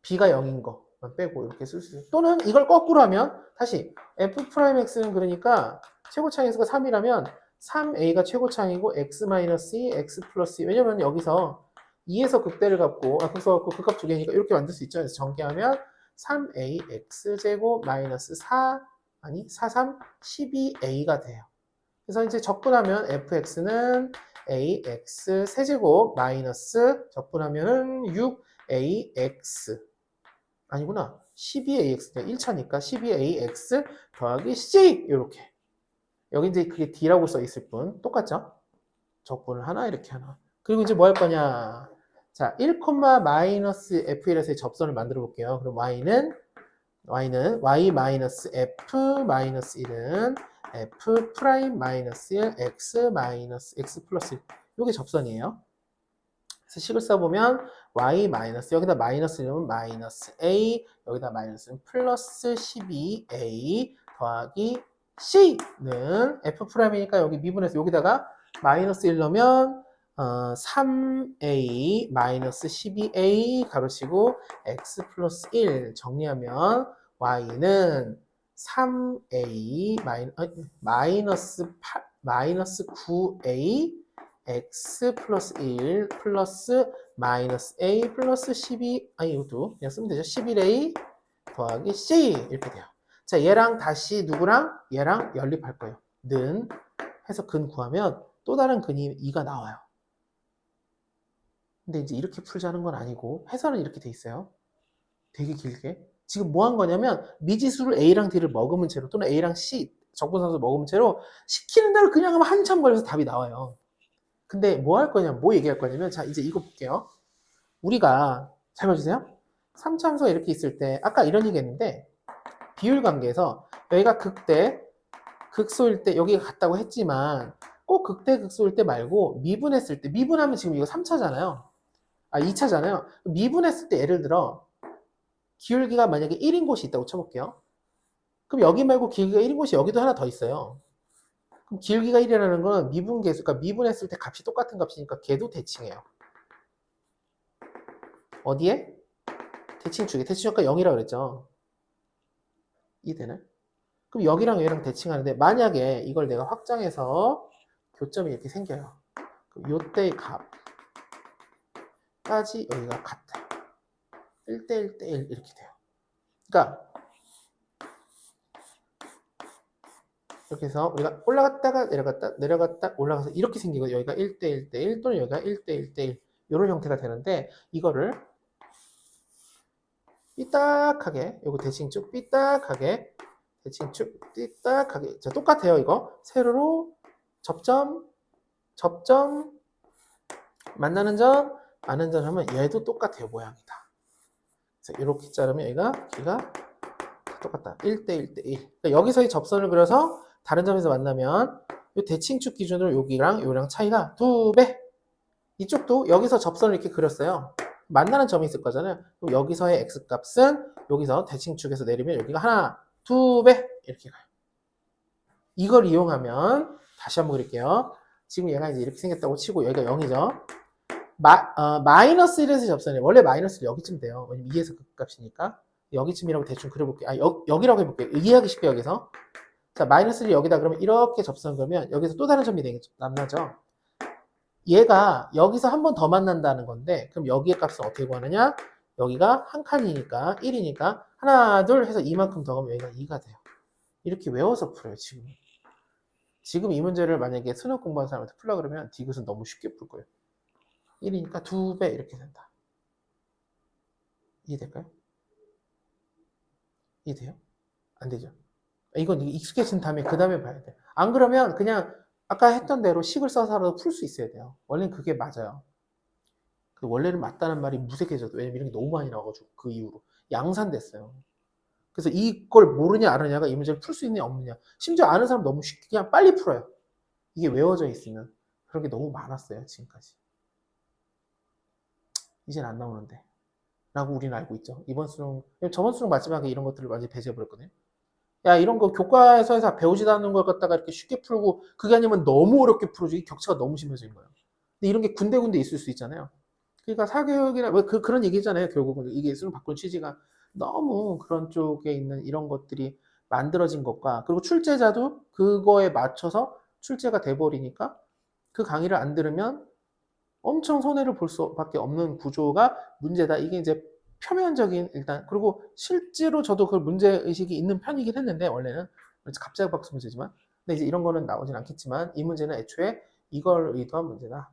b가 0인 거만 빼고 이렇게 쓸 수 있어요. 또는 이걸 거꾸로 하면 다시 f'x는 그러니까 최고차항수가 3이라면 3a가 최고차항이고 x-2, x 플러스 2. 왜냐면 여기서 2에서 극대를 갖고 그래서 극값 두 개니까 이렇게 만들 수 있죠. 그래서 전개하면 3ax 제곱 마이너스 43 12a가 돼요. 그래서 이제 적분하면 fx는 ax 세제곱 마이너스 적분하면은 6ax 아니구나 12ax 1차니까 12ax 더하기 c 이렇게 여기 이제 그게 d라고 써 있을 뿐 똑같죠? 적분을 하나 이렇게 하나 그리고 이제 뭐 할 거냐 자 1, 마이너스 f1에서의 접선을 만들어 볼게요. 그럼 y는 y 마이너스 f 마이너스 1은 f 프라임 마이너스 1 x 마이너스 x 플러스 1 이게 접선이에요. 그래서 식을 써보면 y 마이너스 여기다 마이너스 넣으면 마이너스 a 여기다 마이너스는 플러스 12a 더하기 c는 f 프라임이니까 여기 미분해서 여기다가 마이너스 1 넣으면 3a 마이너스 12a 가로치고 x 플러스 1 정리하면 y는 3a 마이너스 9a x 플러스 1 플러스 마이너스 a 플러스 12 이것도 그냥 쓰면 되죠. 11a 더하기 c 이렇게 돼요. 자 얘랑 다시 누구랑? 얘랑 연립할 거예요. 는 해서 근 구하면 또 다른 근이 2가 나와요. 근데 이제 이렇게 풀자는 건 아니고 해설은 이렇게 돼 있어요. 되게 길게. 지금 뭐 한 거냐면 미지수를 A랑 D를 머금은 채로 또는 A랑 C 적분상수 머금은 채로 시키는 대로 그냥 하면 한참 걸려서 답이 나와요. 근데 뭐 할 거냐, 뭐 얘기할 거냐면 자 이제 이거 볼게요. 우리가 잘 봐주세요. 3차 함수가 이렇게 있을 때 아까 이런 얘기 했는데 비율 관계에서 여기가 극대 극소일 때 여기가 같다고 했지만 꼭 극대 극소일 때 말고 미분했을 때 미분하면 지금 이거 3차잖아요. 2차잖아요. 미분했을 때 예를 들어 기울기가 만약에 1인 곳이 있다고 쳐볼게요. 그럼 여기 말고 기울기가 1인 곳이 여기도 하나 더 있어요. 그럼 기울기가 1이라는 건 미분계수, 그러니까 미분했을 때 값이 똑같은 값이니까 걔도 대칭해요. 어디에? 대칭축에. 대칭축가 0이라고 그랬죠. 이해되나요? 그럼 여기랑 여기랑 대칭하는데 만약에 이걸 내가 확장해서 교점이 이렇게 생겨요. 그럼 요때의 값까지 여기가 같아요. 1대 1대 1 이렇게 돼요. 그러니까 이렇게 해서 우리가 올라갔다가 내려갔다 올라가서 이렇게 생기고 여기가 1대 1대 1 또는 여기가 1대 1대 1 이런 형태가 되는데 이거를 삐딱하게 요거 대칭축 삐딱하게 대칭축 삐딱하게 자, 똑같아요. 이거 세로로 접점 만나는 점 많은 점 하면 얘도 똑같아요. 모양이 다. 그래서 이렇게 자르면 여기가 길이가 똑같다. 1대 1대 1. 그러니까 여기서의 접선을 그려서 다른 점에서 만나면 이 대칭축 기준으로 여기랑 요랑 차이가 2배. 이쪽도 여기서 접선을 이렇게 그렸어요. 만나는 점이 있을 거잖아요. 그럼 여기서의 x값은 여기서 대칭축에서 내리면 여기가 하나, 2배 이렇게 가요. 이걸 이용하면 다시 한번 그릴게요. 지금 얘가 이제 이렇게 생겼다고 치고 여기가 0이죠. 마이너스 1에서 접선해. 원래 마이너스 1 여기쯤 돼요. 왜냐면 2에서 극값이니까. 여기쯤이라고 대충 그려볼게요. 여기라고 해볼게요. 이해하기 쉽게 여기서. 자, 마이너스 1 여기다 그러면 이렇게 접선 그러면 여기서 또 다른 점이 만나죠. 얘가 여기서 한 번 더 만난다는 건데 그럼 여기의 값은 어떻게 구하느냐? 여기가 한 칸이니까 1이니까 하나 둘 해서 이만큼 더 가면 여기가 2가 돼요. 이렇게 외워서 풀어요. 지금 이 문제를 만약에 수능 공부하는 사람한테 풀라 그러면 디귿은 너무 쉽게 풀 거예요. 1이니까 2배 이렇게 된다. 이해될까요? 이해돼요? 안 되죠? 이건 익숙해진 다음에 그 다음에 봐야 돼. 안 그러면 그냥 아까 했던 대로 식을 써서라도 풀 수 있어야 돼요. 원래는 그게 맞아요. 원래는 맞다는 말이 무색해져도 왜냐면 이런 게 너무 많이 나와가지고 그 이후로 양산됐어요. 그래서 이걸 모르냐 아느냐가 이 문제를 풀 수 있느냐 없느냐. 심지어 아는 사람 너무 쉽게 그냥 빨리 풀어요. 이게 외워져 있으면 그런 게 너무 많았어요 지금까지. 이젠 안 나오는데 라고 우리는 알고 있죠. 이번 수능 저번 수능 마지막에 이런 것들을 완전히 배제해버렸거든요. 야 이런 거 교과서에서 배우지도 않는 걸 갖다가 이렇게 쉽게 풀고 그게 아니면 너무 어렵게 풀어주고 이 격차가 너무 심해진 거예요. 근데 이런 게 군데군데 있을 수 있잖아요. 그러니까 사교육이나 그런 얘기잖아요. 결국은 이게 수능 바꾼 취지가 너무 그런 쪽에 있는 이런 것들이 만들어진 것과 그리고 출제자도 그거에 맞춰서 출제가 돼버리니까 그 강의를 안 들으면 엄청 손해를 볼 수밖에 없는 구조가 문제다. 이게 이제 표면적인 일단 그리고 실제로 저도 그 문제 의식이 있는 편이긴 했는데 원래는 갑자기 박수 문제지만 근데 이제 이런 거는 나오진 않겠지만 이 문제는 애초에 이걸 의도한 문제다.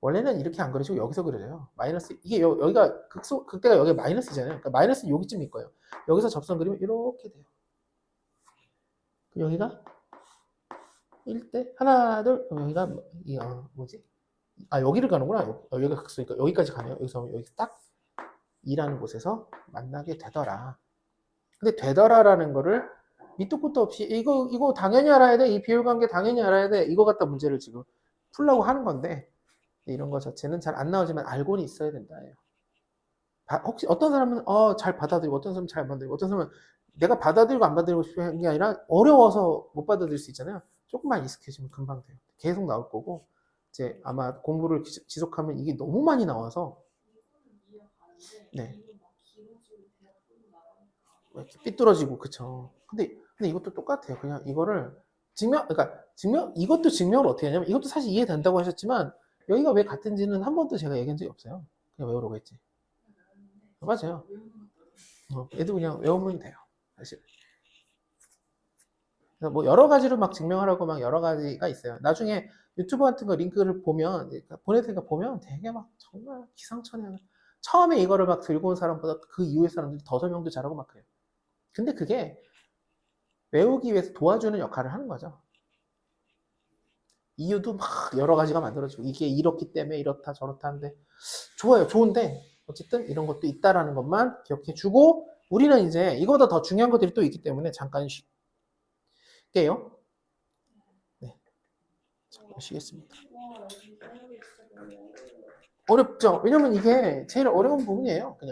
원래는 이렇게 안 그려지고 여기서 그려져요. 마이너스 이게 여기가 극대가 여기 마이너스잖아요. 그러니까 마이너스 여기쯤일 거예요. 여기서 접선 그리면 이렇게 돼요. 여기가 1대 하나 둘 여기가 뭐지? 여기를 가는구나. 여기가 극소니까 여기까지 가네요. 여기서 여기 딱 2라는 곳에서 만나게 되더라. 근데 되더라라는 거를 밑도 끝도 없이 이거 당연히 알아야 돼. 이 비율 관계 당연히 알아야 돼. 이거 갖다 문제를 지금 풀려고 하는 건데 이런 거 자체는 잘 안 나오지만 알고는 있어야 된다. 혹시 어떤 사람은 잘 받아들이고 어떤 사람은 잘 안 받아들이고 어떤 사람은 내가 받아들이고 안 받아들이고 싶은 게 아니라 어려워서 못 받아들일 수 있잖아요. 조금만 익숙해지면 금방 돼요. 계속 나올 거고 이제 아마 공부를 지속하면 이게 너무 많이 나와서 네. 이렇게 삐뚤어지고 그쵸. 근데 이것도 똑같아요. 그냥 이거를 이것도 증명을 어떻게 하냐면 이것도 사실 이해된다고 하셨지만 여기가 왜 같은지는 한 번도 제가 얘기한 적이 없어요. 그냥 외우라고 했지. 맞아요. 얘도 그냥 외우면 돼요. 사실. 그래서 뭐 여러 가지로 막 증명하라고 막 여러 가지가 있어요. 나중에 유튜브 같은 거 링크를 보면 보내드니까 보면 되게 막 정말 기상천외한 처음에 이거를 막 들고 온 사람보다 그 이후의 사람들이 더 설명도 잘하고 막 그래요. 근데 그게 외우기 위해서 도와주는 역할을 하는 거죠. 이유도 막 여러 가지가 만들어지고 이게 이렇기 때문에 이렇다 저렇다 하는데 좋아요. 좋은데 어쨌든 이런 것도 있다라는 것만 기억해 주고 우리는 이제 이거보다 더 중요한 것들이 또 있기 때문에 잠깐 쉴게요. 네. 잠깐 쉬겠습니다. 와, 여기 사람이 진짜 너무 어렵죠? 왜냐면 이게 제일 어려운 부분이에요. 그냥.